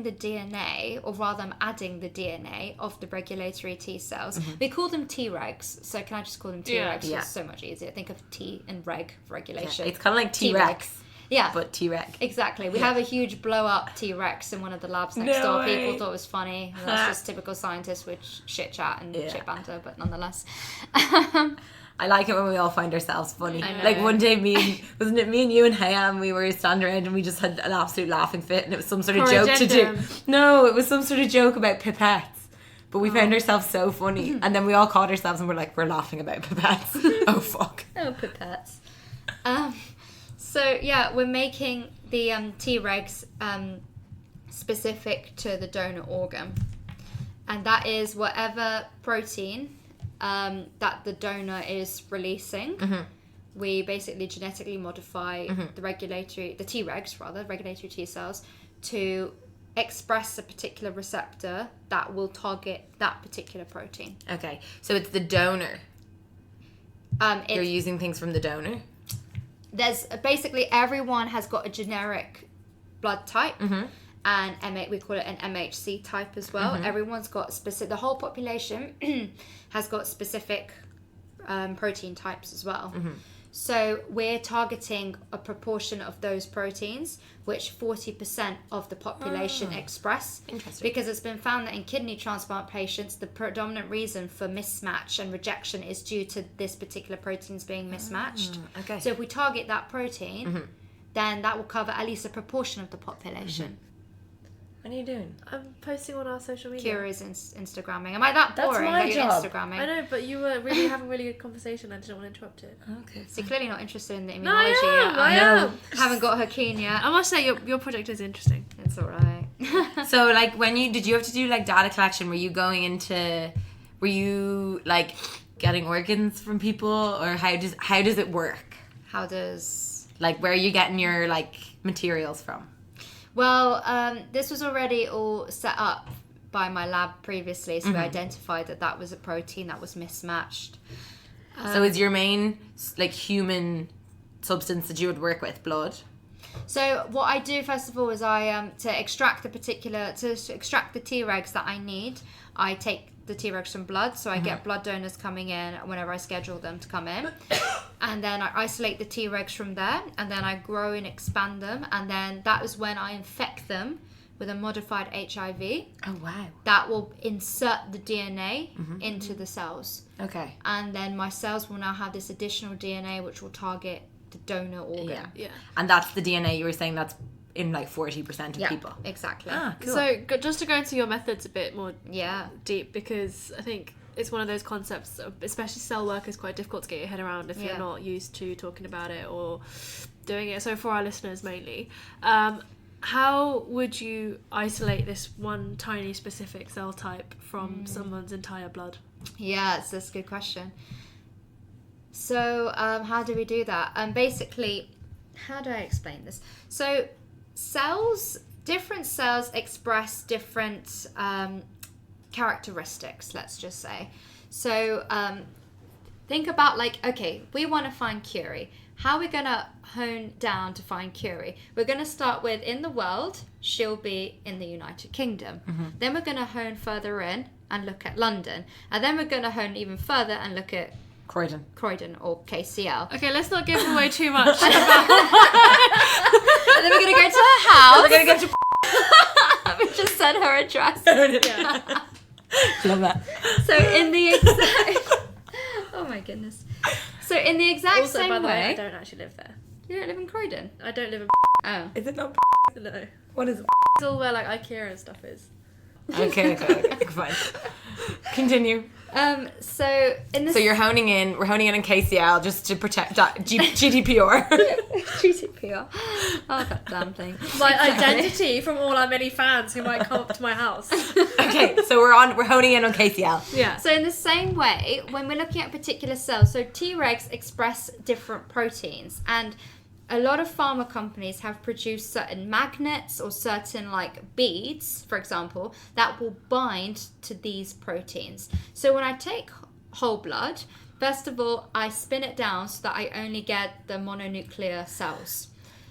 the DNA, or rather I'm adding the DNA of the regulatory T cells. We call them Tregs, so can I just call them Tregs? Yeah. It's so much easier. Think of T and reg for regulation. It's kind of like T-Rex. Yeah. But T-Rex. Exactly. We have a huge blow-up T-Rex in one of the labs next door. People thought it was funny. And that's just typical scientists with shit chat and shit banter, but nonetheless. I like it when we all find ourselves funny. Like one day wasn't it me and you and Hayam, we were standing around and we just had an absolute laughing fit, and it was some sort of joke to do. No, it was some sort of joke about pipettes. But we found ourselves so funny. And then we all caught ourselves and we're like, we're laughing about pipettes. Oh, fuck. Oh, pipettes. So, yeah, we're making the T-Regs specific to the donor organ. And that is whatever protein that the donor is releasing. We basically genetically modify the T-Regs, regulatory T cells, to express a particular receptor that will target that particular protein. Okay, so it's the donor. You're using things from the donor? There's basically everyone has got a generic blood type. And we call it an MHC type as well. Everyone's got the whole population has got specific protein types as well. So we're targeting a proportion of those proteins, which 40% of the population express. Interesting. Because it's been found that in kidney transplant patients, the predominant reason for mismatch and rejection is due to this particular proteins being mismatched. Okay. So if we target that protein, then that will cover at least a proportion of the population. What are you doing? I'm posting on our social media. Curie is Instagramming. Am I that That's boring my that you're job. Instagramming? I know, but you were really having a really good conversation. I didn't want to interrupt it. Okay. So you're clearly not interested in the immunology No, I am. yet. I am. Haven't got her keen yet. I must say, your project is interesting. It's alright. So, like, did you have to do, like, data collection? Were you like, getting organs from people? Or how does it work? How does... Like, where are you getting your, like, materials from? Well, this was already all set up by my lab previously, so we identified that was a protein that was mismatched. So is your main, like, human substance that you would work with blood? So what I do first of all is to extract the Tregs that I need, I take the Tregs from blood, so I get blood donors coming in whenever I schedule them to come in, and then I isolate the Tregs from there, and then I grow and expand them, and then that is when I infect them with a modified HIV. Oh, wow. That will insert the DNA into the cells. Okay. And then my cells will now have this additional DNA which will target the donor organ. Yeah. And that's the DNA you were saying that's in like 40% of people. Exactly. Ah, cool. So just to go into your methods a bit more Yeah. deep, because I think it's one of those concepts, especially cell work, is quite difficult to get your head around if you're not used to talking about it or doing it. So for our listeners mainly, how would you isolate this one tiny specific cell type from someone's entire blood? Yeah, that's a good question. So how do we do that? Basically, how do I explain this? So different cells express different characteristics, let's just say. So think about, like, okay, we want to find Curie. How are we going to hone down to find Curie? We're going to start with, in the world, she'll be in the United Kingdom. Then we're going to hone further in and look at London. And then we're going to hone even further and look at Croydon or KCL. Okay, let's not give away too much. And then we're going to go to her house. We're going to go to... We just said her address. Yeah. Love that. So in the exact... Oh my goodness. So in the exact Also, same by the way, I way... don't actually live there. You don't live in Croydon? I don't live in Oh. Is it not... no. What is it? It's all where like IKEA and stuff is. Okay, fine. Continue. So in this... So we're honing in on KCL just to protect GDPR. GDPR. Oh, that damn thing. My identity from all our many fans who might come up to my house. Okay, so we're honing in on KCL. Yeah. So in the same way, when we're looking at particular cells, so Tregs express different proteins, and a lot of pharma companies have produced certain magnets or certain like beads, for example, that will bind to these proteins. So when I take whole blood, first of all, I spin it down so that I only get the mononuclear cells.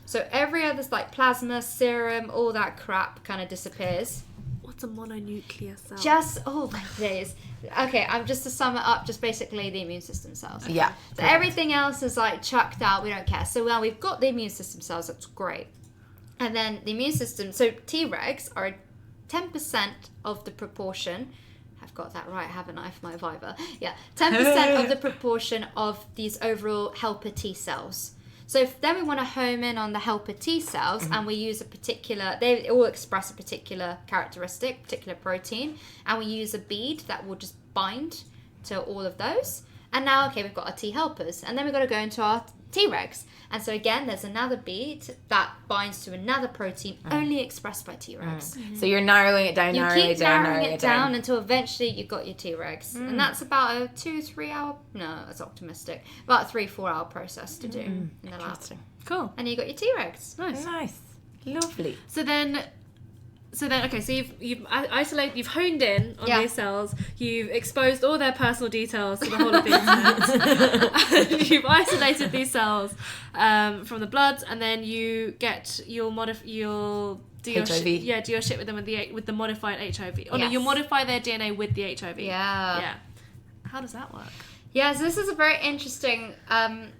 So every other, like plasma, serum, all that crap kind of disappears. What's a mononuclear cell? Oh my days. Okay, I'm just to sum it up, just basically the immune system cells. Yeah. So everything else is like chucked out, we don't care. So now we've got the immune system cells, that's great. And then the immune system, so Tregs are 10% of the proportion, I've got that right, haven't I, for my Viva? Yeah, 10% of the proportion of these overall helper T cells. So then we want to home in on the helper T cells, and we use they all express a particular characteristic, particular protein, and we use a bead that will just bind to all of those. And now, okay, we've got our T helpers, and then we've got to go into our Tregs. And so again, there's another bead that binds to another protein only expressed by Tregs. So you're narrowing it down, You narrowing keep it down, narrowing it down until eventually you've got your Tregs. And that's about a 2-3 hour, no, that's optimistic, about a 3-4 hour process to do in the lab. Cool. And you got your Tregs. Nice. Lovely. So then, okay, so you've isolated, you've honed in on these cells, you've exposed all their personal details to the whole of the internet. You've isolated these cells from the bloods, and then you get do your HIV. do your shit with them with the modified HIV. Oh no, you modify their DNA with the HIV. Yeah. How does that work? Yeah, so this is a very interesting point.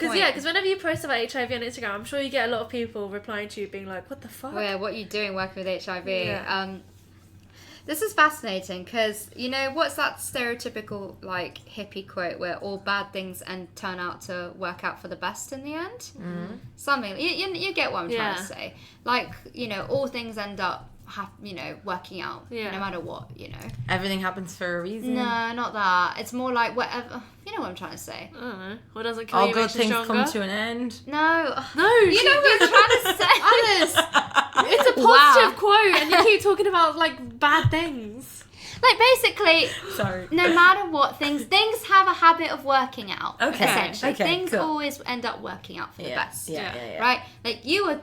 Because whenever you post about HIV on Instagram, I'm sure you get a lot of people replying to you being like, what the fuck? Well, what are you doing working with HIV? Yeah. This is fascinating because, what's that stereotypical, like, hippie quote where all bad things turn out to work out for the best in the end? Mm-hmm. Something. You get what I'm trying to say. Like, all things end up working out no matter what, Everything happens for a reason. No, not that. It's more like whatever. You know what I'm trying to say. I don't know. What doesn't kill All you good makes you things stronger? come to an end. No. No. You know what I'm trying to say. Alice, it's a positive quote, and you keep talking about like bad things. Like basically, Sorry. no matter what, things have a habit of working out. Okay. Essentially, Okay, things cool. always end up working out for the best. Yeah. Right? Like you were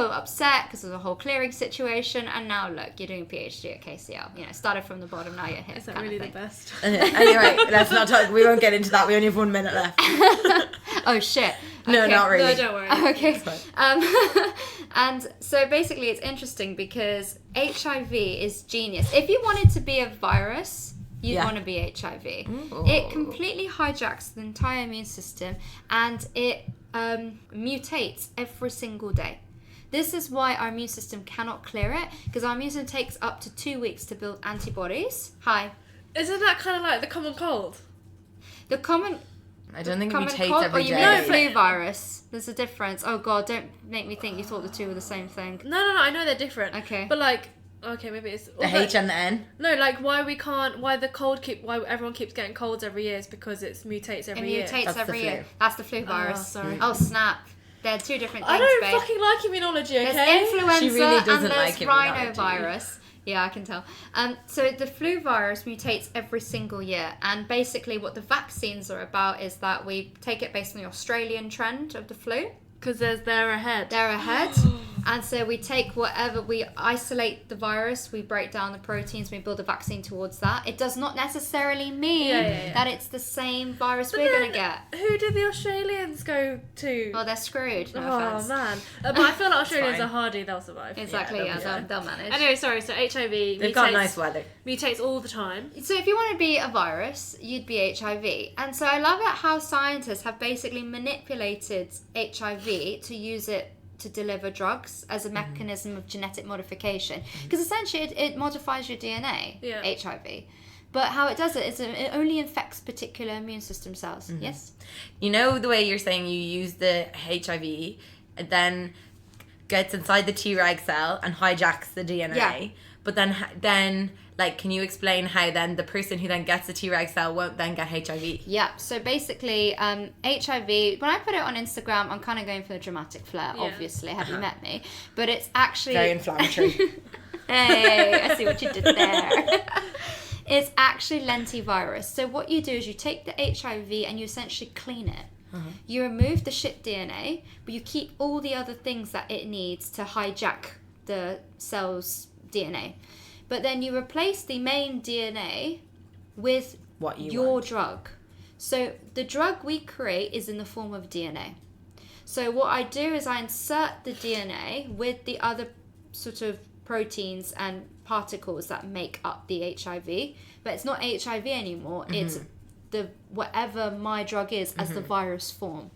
upset because of the whole clearing situation, and now look, you're doing a PhD at KCL. Started from the bottom, now you're here. Is that really the best? Anyway, let's not talk. We won't get into that. We only have 1 minute left. Oh shit. No, not really. No, don't worry. Okay. And so basically it's interesting because HIV is genius. If you wanted to be a virus, you'd want to be HIV. Ooh. It completely hijacks the entire immune system, and it mutates every single day. This is why our immune system cannot clear it, because our immune system takes up to 2 weeks to build antibodies. Isn't that kind of like the common cold? The common I don't think it common mutates cold, every or you day. mean flu virus? There's a difference. Oh god, don't make me think you thought the two were the same thing. No, I know they're different. Okay. But like, okay, maybe it's The H and the N. No, like why everyone keeps getting colds every year is because it mutates every year. It mutates That's the every flu. year. That's the flu virus. sorry. Oh snap. They're two different things, I don't babe. fucking like immunology, okay? There's influenza She really doesn't and there's like immunology. rhinovirus. Yeah, I can tell. So the flu virus mutates every single year, and basically what the vaccines are about is that we take it based on the Australian trend of the flu. Because they're ahead. They're ahead. And so we we isolate the virus, we break down the proteins, we build a vaccine towards that. It does not necessarily mean that it's the same virus we're going to get. Who did the Australians go to? Well, they're screwed. No offense. Man. But I feel like Australians fine. are hardy, they'll survive. Exactly, they'll manage. Anyway, sorry, so HIV They've got nice weather. mutates all the time. So if you want to be a virus, you'd be HIV. And so I love it how scientists have basically manipulated HIV to use it to deliver drugs as a mechanism of genetic modification. Because essentially it modifies your DNA, HIV. But how it does it is it only infects particular immune system cells. Mm-hmm. Yes? You know the way you're saying you use the HIV, and then gets inside the Treg cell and hijacks the DNA. Yeah. But then, like, can you explain how then the person who then gets the Treg cell won't then get HIV? Yeah, so basically, HIV, when I put it on Instagram, I'm kind of going for the dramatic flair, obviously. Have you met me? But it's actually... Very inflammatory. Hey, I see what you did there. It's actually lentivirus. So what you do is you take the HIV and you essentially clean it. You remove the shit DNA, but you keep all the other things that it needs to hijack the cell's DNA. But then you replace the main DNA with What you your want. drug. So the drug we create is in the form of DNA. So what I do is I insert the DNA with the other sort of proteins and particles that make up the HIV, but it's not HIV anymore. It's the whatever my drug is as the virus form.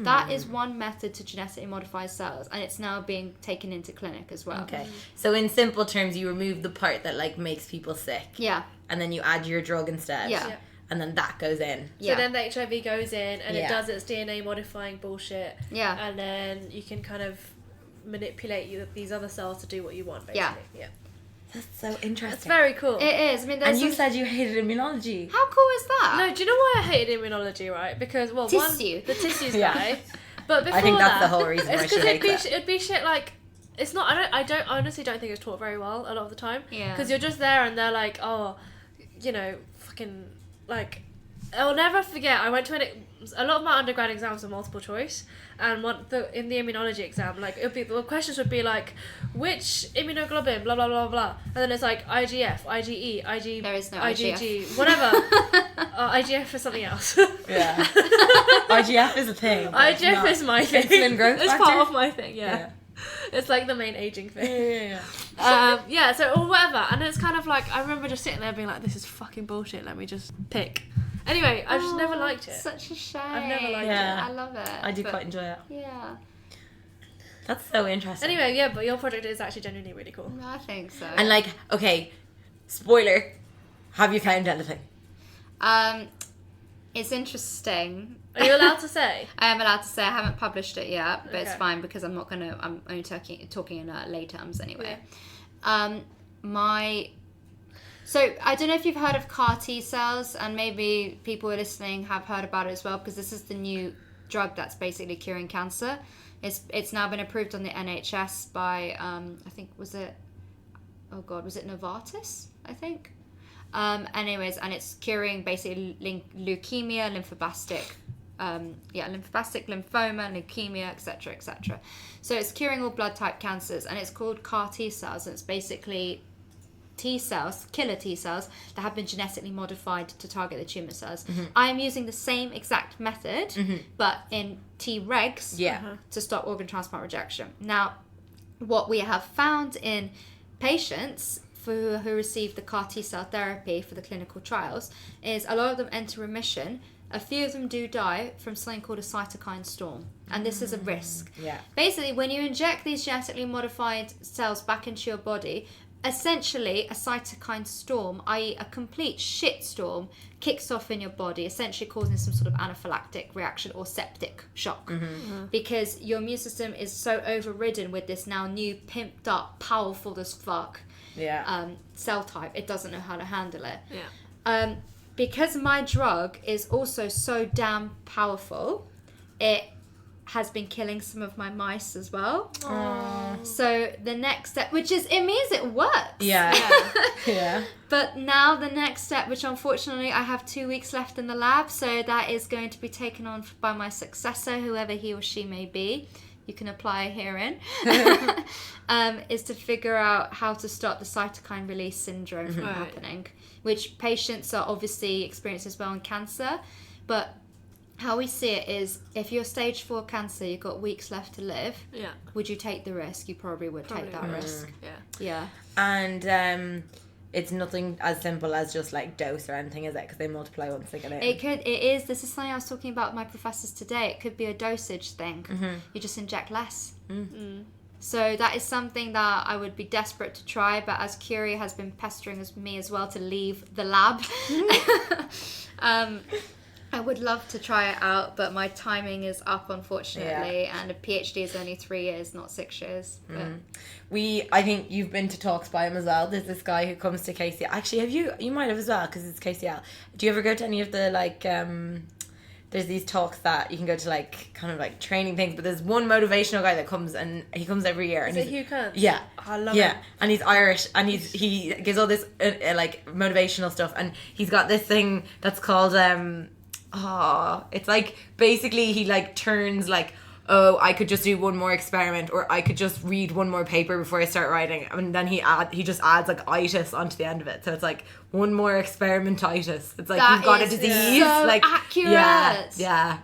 That is one method to genetically modify cells, and it's now being taken into clinic as well. Okay. So in simple terms, you remove the part that like makes people sick. Yeah. And then you add your drug instead. Yeah. and then that goes in. So then the HIV goes in and it Yeah. does its DNA modifying bullshit. Yeah. And then you can kind of manipulate these other cells to do what you want, basically. Yeah. That's so interesting. It's very cool. It is. I mean, there's And you said you hated immunology. how cool is that? No, do you know why I hated immunology, right? Because, well, Tissue. the tissues Yeah. guy. But before I think that's that, the whole reason why it's she because hates that. it'd be shit like, it's not, I honestly don't think it's taught very well a lot of the time. Yeah. Because you're just there and they're like, oh, you know, fucking, like, I'll never forget, I went to a lot of my undergrad exams were multiple choice, and in the immunology exam, like, the questions would be like, which immunoglobulin, blah, blah, blah, blah, and then it's like IGF, IgE, IG, There is no IgG, IGF. whatever. IGF is something else. Yeah. IGF is a thing. but it's IGF not. is my thing. Insulin growth It's factor? part of my thing, yeah. It's like the main aging thing. Yeah. So, or whatever. And it's kind of like, I remember just sitting there being like, this is fucking bullshit, let me just pick. Anyway, I just never liked it. Such a shame. I've never liked it. Yeah. I love it. I do But- quite enjoy it. Yeah. That's so interesting. Anyway, yeah, but your project is actually genuinely really cool. I think so. And like, okay, spoiler, have you found anything? It's interesting. Are you allowed to say? I am allowed to say I haven't published it yet, but it's Okay. fine because I'm only talking in lay terms anyway. So I don't know if you've heard of CAR T cells, and maybe people who are listening have heard about it as well, because this is the new drug that's basically curing cancer. It's now been approved on the NHS by I think was it Novartis, I think. Anyways, and it's curing basically leukemia, lymphoblastic lymphoma, leukemia, etc., etc. So it's curing all blood type cancers, and it's called CAR T cells, and it's basically T cells, killer T cells, that have been genetically modified to target the tumour cells. I am using the same exact method, but in Tregs to stop organ transplant rejection. Now, what we have found in patients who receive the CAR T cell therapy for the clinical trials is a lot of them enter remission. A few of them do die from something called a cytokine storm, and this is a risk. Basically, when you inject these genetically modified cells back into your body, essentially a cytokine storm, i.e. a complete shitstorm, kicks off in your body, essentially causing some sort of anaphylactic reaction or septic shock, because your immune system is so overridden with this now new pimped up, powerful as fuck cell type, it doesn't know how to handle it. Because my drug is also so damn powerful, it has been killing some of my mice as well. So the next step, it means it works. Yeah. But now the next step, which unfortunately I have 2 weeks left in the lab, so that is going to be taken on by my successor, whoever he or she may be. You can apply herein. Is to figure out how to stop the cytokine release syndrome from happening, which patients are obviously experiencing as well in cancer. But how we see it is, if you're stage 4 cancer, you've got weeks left to live. Would you take the risk? You probably would take that risk. And it's nothing as simple as just like dose or anything, is it? Because they multiply once they get in. It is. This is something I was talking about with my professors today. It could be a dosage thing. You just inject less. So that is something that I would be desperate to try, but as Curie has been pestering me as well to leave the lab, I would love to try it out, but my timing is up, unfortunately, and a PhD is only 3 years, not 6 years. I think you've been to talks by him as well. There's this guy who comes to KCL. Actually, you might have as well, because it's KCL. Do you ever go to any of the, like, there's these talks that you can go to, like, kind of like training things, but there's one motivational guy that comes, and he comes every year. Is it Hugh Kearns? Yeah. Oh, I love him. And he's Irish, and he gives all this, like, motivational stuff, and he's got this thing that's called, it's like, basically he, like, turns, like, oh, I could just do one more experiment, or I could just read one more paper before I start writing, and then he just adds like itis onto the end of it, so it's like one more experimentitis. It's like That you've got a is disease. so like accurate. Yeah.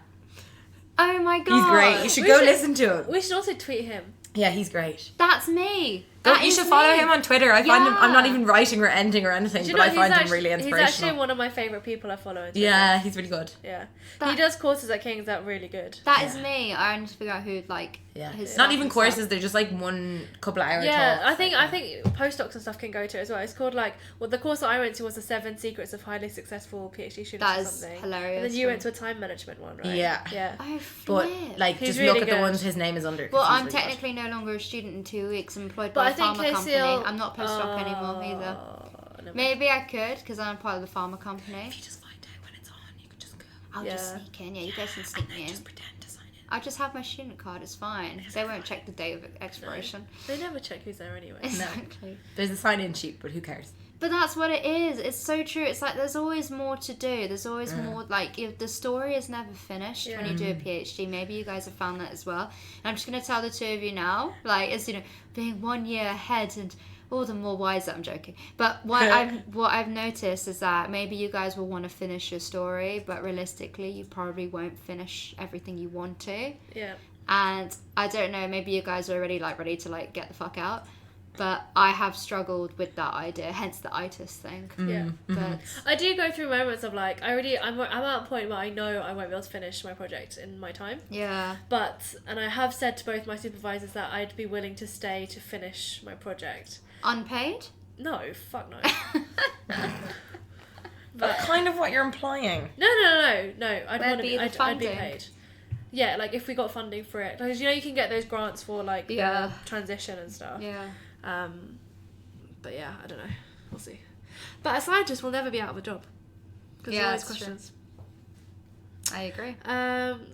Oh my god. He's great. You should go listen to him. We should also tweet him. Yeah, he's great. That's me. You should follow him on Twitter. I find him. I'm not Yeah. even writing or ending or anything, Do you but know, I he's find him actually- really He's inspirational. actually one of my favourite people I follow. Yeah, he's really good. Yeah. That- He does courses at King's that are really good. That is me. I need to figure out who like Yeah, his not stuff even and stuff. courses. They're just like one couple of hour Yeah, talks. I think postdocs and stuff can go to it as well. It's called like, well, the course that I went to was the 7 Secrets of Highly Successful PhD Students That or is something. hilarious. And then you went to a time management one, right? Yeah. Yeah. Oh, But flip. like, He's just really look at the good. ones his name is under. 'cause Well, he's I'm really good. technically no longer a student in 2 weeks. I'm employed But by I a think pharma company. KCL I'm not postdoc anymore either. never- Maybe I could because I'm part of the pharma company. If you just find out when it's on, you can just go. I'll just Yeah. sneak in. Yeah, you guys can sneak me in. Just pretend to sign in. I'll just have my student card. It's fine. They won't check the date of expiration. They never check who's there anyway. Exactly. There's a sign-in sheet, but who cares? But that's what it is. It's so true. It's like there's always more to do. There's always Mm. more. Like if the story is never finished when you do a PhD. Maybe you guys have found that as well. And I'm just gonna tell the two of you now. Like it's being 1 year ahead and all the more wiser. I'm joking. But what I've noticed is that maybe you guys will want to finish your story, but realistically, you probably won't finish everything you want to. Yeah. And I don't know, maybe you guys are already like ready to like get the fuck out. But I have struggled with that idea, hence the itis thing. Yeah. But I do go through moments of like, I'm at a point where I know I won't be able to finish my project in my time. yeah, And I have said to both my supervisors that I'd be willing to stay to finish my project. unpaid. No, fuck no. That's kind of what you're implying. No. I'd Where'd want to be the I'd be funding? paid. Yeah, like if we got funding for it, because you can get those grants for like Yeah. transition and stuff. Yeah. But yeah, I don't know. We'll see. But a scientist will never be out of a job. Because Yeah, always that's true. questions. I agree.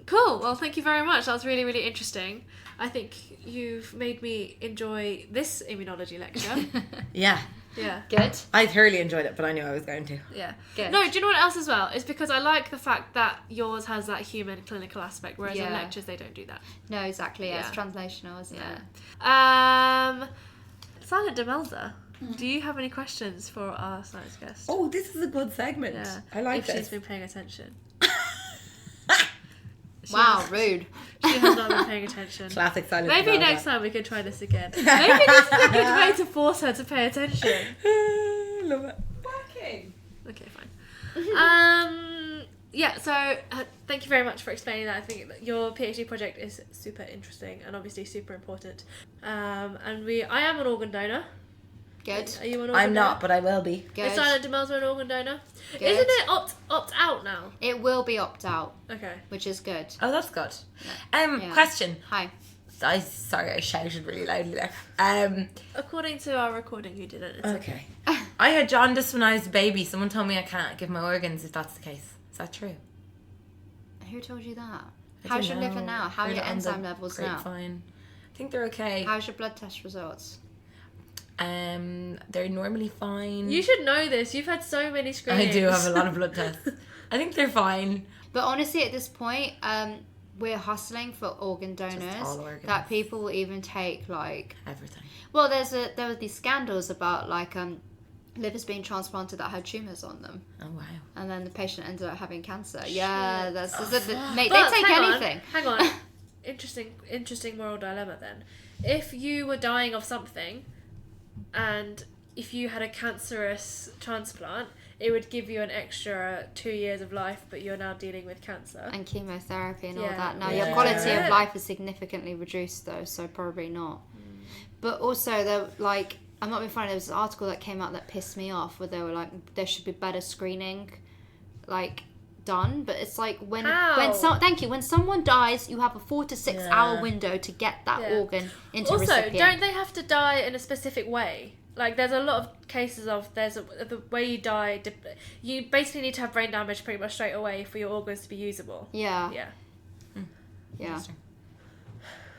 Cool. Well, thank you very much. That was really, really interesting. I think you've made me enjoy this immunology lecture. Yeah. Yeah. Good. I thoroughly enjoyed it, but I knew I was going to. Yeah. Good. No, do you know what else as well? It's because I like the fact that yours has that human clinical aspect, whereas in Yeah. lectures they don't do that. No, exactly. Yeah, it's Yeah. translational, isn't it? Silent Demelza, do you have any questions for our science guest? Oh, this is a good segment. Yeah. I like if she's this. been paying attention. Wow, rude. She has not been paying attention. Classic silent. Maybe Demelza. next time we could try this again. Maybe this is a good way to force her to pay attention. Love it. Working. Okay, fine. Yeah, so thank you very much for explaining that. I think that your PhD project is super interesting and obviously super important. I am an organ donor. Good. Are you an organ I'm donor? not, but I will be. Good. Is Silent Demelza an organ donor? Good. Isn't it opt out now? It will be opt out, Okay. which is good. Oh, that's good. Yeah. Question. Hi. Sorry, I shouted really loudly there. According to our recording, you didn't. It's okay. Okay. I had jaundice when I was a baby. Someone told me I can't give my organs if that's the case. Is that true? Who told you that? I How's don't your liver know. now? How are Read your it on the enzyme levels now? grapevine. I think they're okay. How's your blood test results? They're normally fine. You should know this. You've had so many screenings. I do have a lot of blood tests. I think they're fine. But honestly, at this point, we're hustling for organ donors. all organs. That people will even take like. Everything. Well, there were these scandals about like livers being transplanted that had tumors on them, Oh wow. and then the patient ended up having cancer. Yeah, that's mate. But They take anything. Hang on. Interesting moral dilemma then. If you were dying of something, and if you had a cancerous transplant, it would give you an extra 2 years of life, but you're now dealing with cancer. And chemotherapy and all Yeah. that. Now Yeah. your quality Yeah. of life is significantly reduced though, so probably not. But also I'm not being funny, there was an article that came out that pissed me off where they were like there should be better screening done, but it's like when someone dies, you have a 4 to 6 hour window to get that Yeah. organ into Also, recipient. don't they have to die in a specific way? Like, there's a lot of cases of the way you die. You basically need to have brain damage pretty much straight away for your organs to be usable. Yeah. Yeah. Interesting.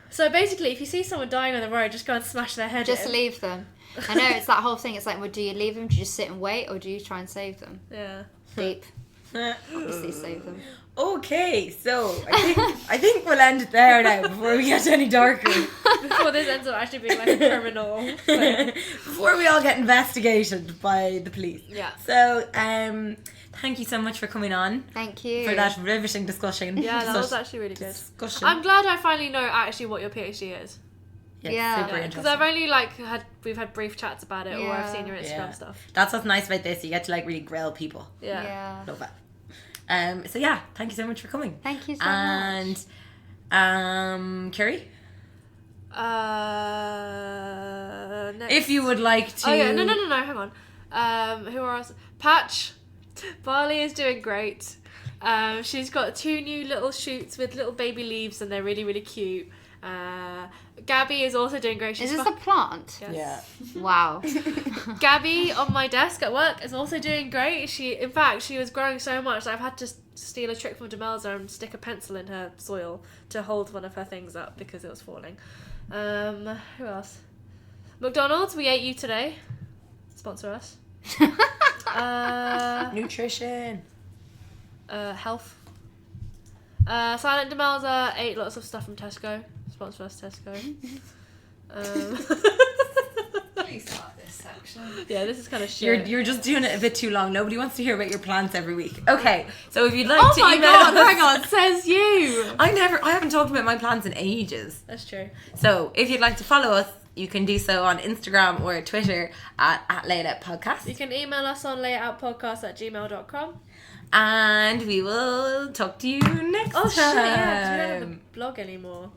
So basically, if you see someone dying on the road, just go and smash their head Just in. leave them. I know, it's that whole thing. It's like, well, do you leave them? Do you just sit and wait? Or do you try and save them? Yeah. Deep. Obviously save them. Okay, so I think we'll end it there now before we get any darker. Before this ends up actually being like a criminal thing. Before we all get investigated by the police. Yeah. So, thank you so much for coming on Thank you. for that riveting discussion. Yeah, that was Such actually really good. discussion. I'm glad I finally know actually what your PhD is. Yeah. super Because interesting. I've only we've had brief chats about it, or I've seen your Instagram Yeah. stuff. That's what's nice about this. You get to like really grill people. Yeah. Love that. So yeah, thank you so much for coming. Thank you so much. Curie, Next. if you would like to. Oh yeah, no, hang on. Who else? Patch. Barley is doing great. She's got 2 new little shoots with little baby leaves, and they're really, really cute. Gabby is also doing great. Is this a plant? Yes. Yeah. Wow. Gabby on my desk at work is also doing great. In fact, she was growing so much that I've had to steal a trick from Demelza and stick a pencil in her soil to hold one of her things up because it was falling. Who else? McDonald's, we ate you today. Sponsor us. Nutrition. Health. Silent Demelza ate lots of stuff from Tesco. Sponsor us, Tesco. Please start this section. Yeah, this is kind of shit. You're just doing it a bit too long. Nobody wants to hear about your plants every week. Okay, so if you'd like Oh to my email god, us, hang on, says you. I haven't talked about my plants in ages. That's true. So if you'd like to follow us, you can do so on Instagram or Twitter at Layout Podcast. You can email us on layoutpodcast@gmail.com. And we will talk to you next Oh time. shit, yeah, 'cause we don't have a blog anymore.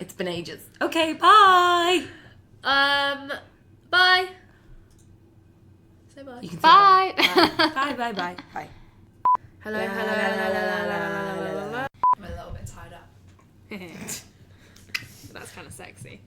It's been ages. Okay, bye. Bye. Say bye. You can say Bye. Bye, bye, bye, bye. Hello. I'm a little bit tied up. That's kind of sexy.